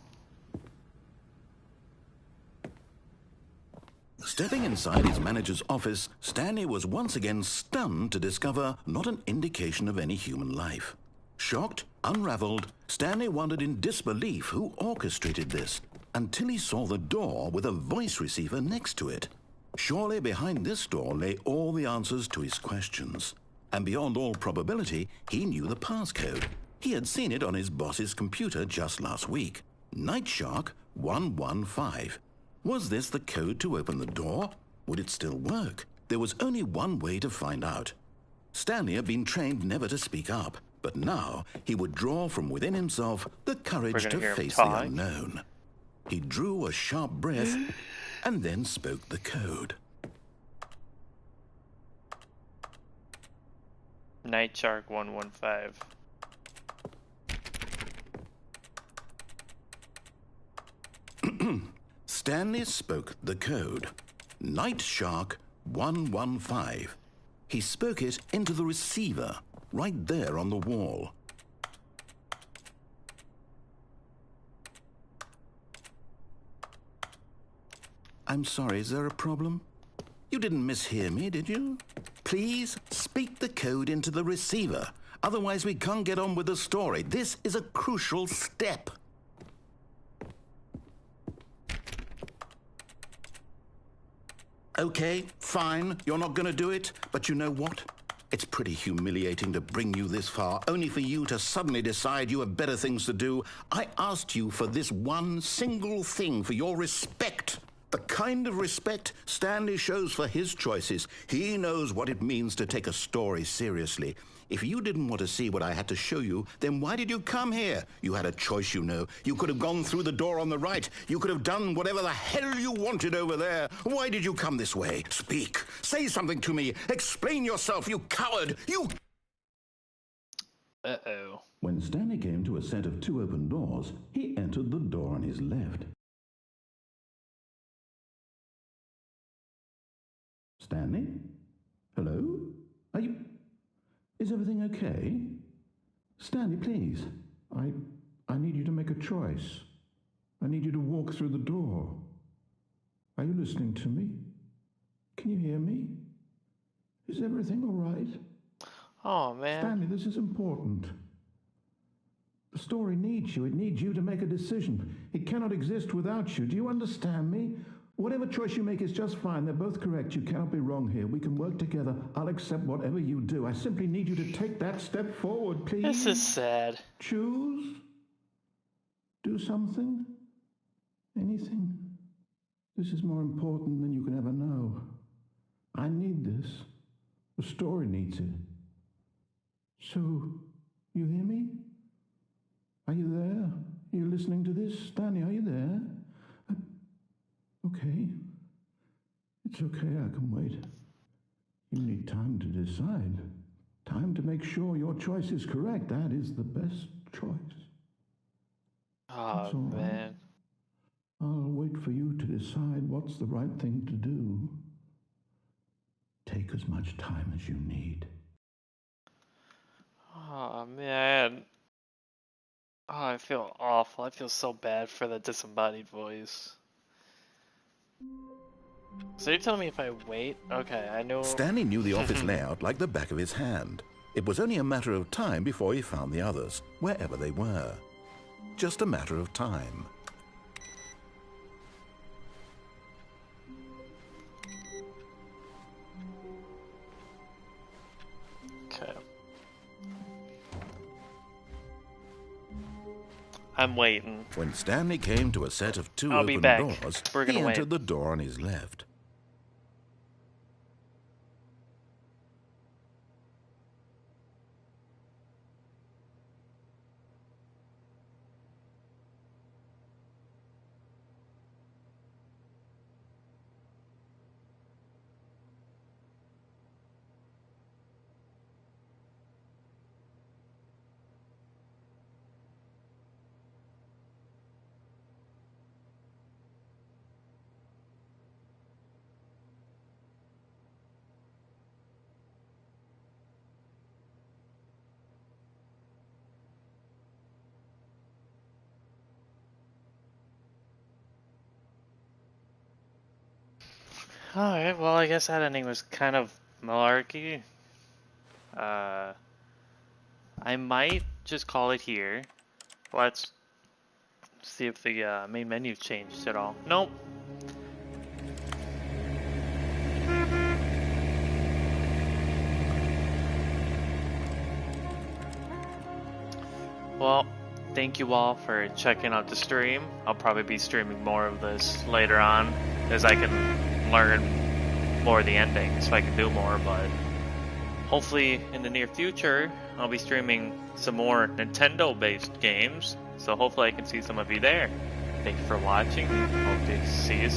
Stepping inside his manager's office, Stanley was once again stunned to discover not an indication of any human life. Shocked, unraveled, Stanley wondered in disbelief who orchestrated this, until he saw the door with a voice receiver next to it. Surely behind this door lay all the answers to his questions. And beyond all probability, he knew the passcode. He had seen it on his boss's computer just last week. Night Shark 115. Was this the code to open the door? Would it still work? There was only one way to find out. Stanley had been trained never to speak up, but now he would draw from within himself the courage to face the unknown. He drew a sharp breath and then spoke the code. Night Shark 115. Stanley spoke the code. Night Shark 115. He spoke it into the receiver, right there on the wall. I'm sorry, is there a problem? You didn't mishear me, did you? Please speak the code into the receiver. Otherwise, we can't get on with the story. This is a crucial step. Okay, fine, you're not going to do it, but you know what? It's pretty humiliating to bring you this far, only for you to suddenly decide you have better things to do. I asked you for this one single thing, for your respect. The kind of respect Stanley shows for his choices. He knows what it means to take a story seriously. If you didn't want to see what I had to show you, then why did you come here? You had a choice, you know. You could have gone through the door on the right. You could have done whatever the hell you wanted over there. Why did you come this way? Speak. Say something to me. Explain yourself, you coward. You... Uh-oh. When Stanley came to a set of 2 open doors, he entered the door on his left. Stanley? Hello? Are you... Is everything okay? Stanley, please. I need you to make a choice. I need you to walk through the door. Are you listening to me? Can you hear me? Is everything all right? Oh, man. Stanley, this is important. The story needs you. It needs you to make a decision. It cannot exist without you. Do you understand me? Whatever choice you make is just fine. They're both correct. You cannot be wrong here. We can work together. I'll accept whatever you do. I simply need you to take that step forward, please. This is sad. Choose. Do something. Anything. This is more important than you can ever know. I need this. The story needs it. So, you hear me? Are you there? Are you listening to this? Stanley, are you there? Okay. It's okay, I can wait. You need time to decide. Time to make sure your choice is correct. That is the best choice. Oh, man. I'll wait for you to decide what's the right thing to do. Take as much time as you need. Oh, man. Oh, I feel awful. I feel so bad for the disembodied voice. So you're telling me if I wait? Okay, I know... Stanley knew the office layout like the back of his hand. It was only a matter of time before he found the others, wherever they were. Just a matter of time. Okay. I'm waiting. When Stanley came to a set of 2 I'll be open back. doors, We're he gonna entered wait. the door on his left. Alright, well, I guess that ending was kind of malarkey. I might just call it here. Let's see if the main menu changed at all. Nope. Well, thank you all for checking out the stream. I'll probably be streaming more of this later on as I can learn more of the ending so I can do more, but hopefully in the near future I'll be streaming some more Nintendo based games, so hopefully I can see some of you there. Thank you for watching. Hope to see you soon.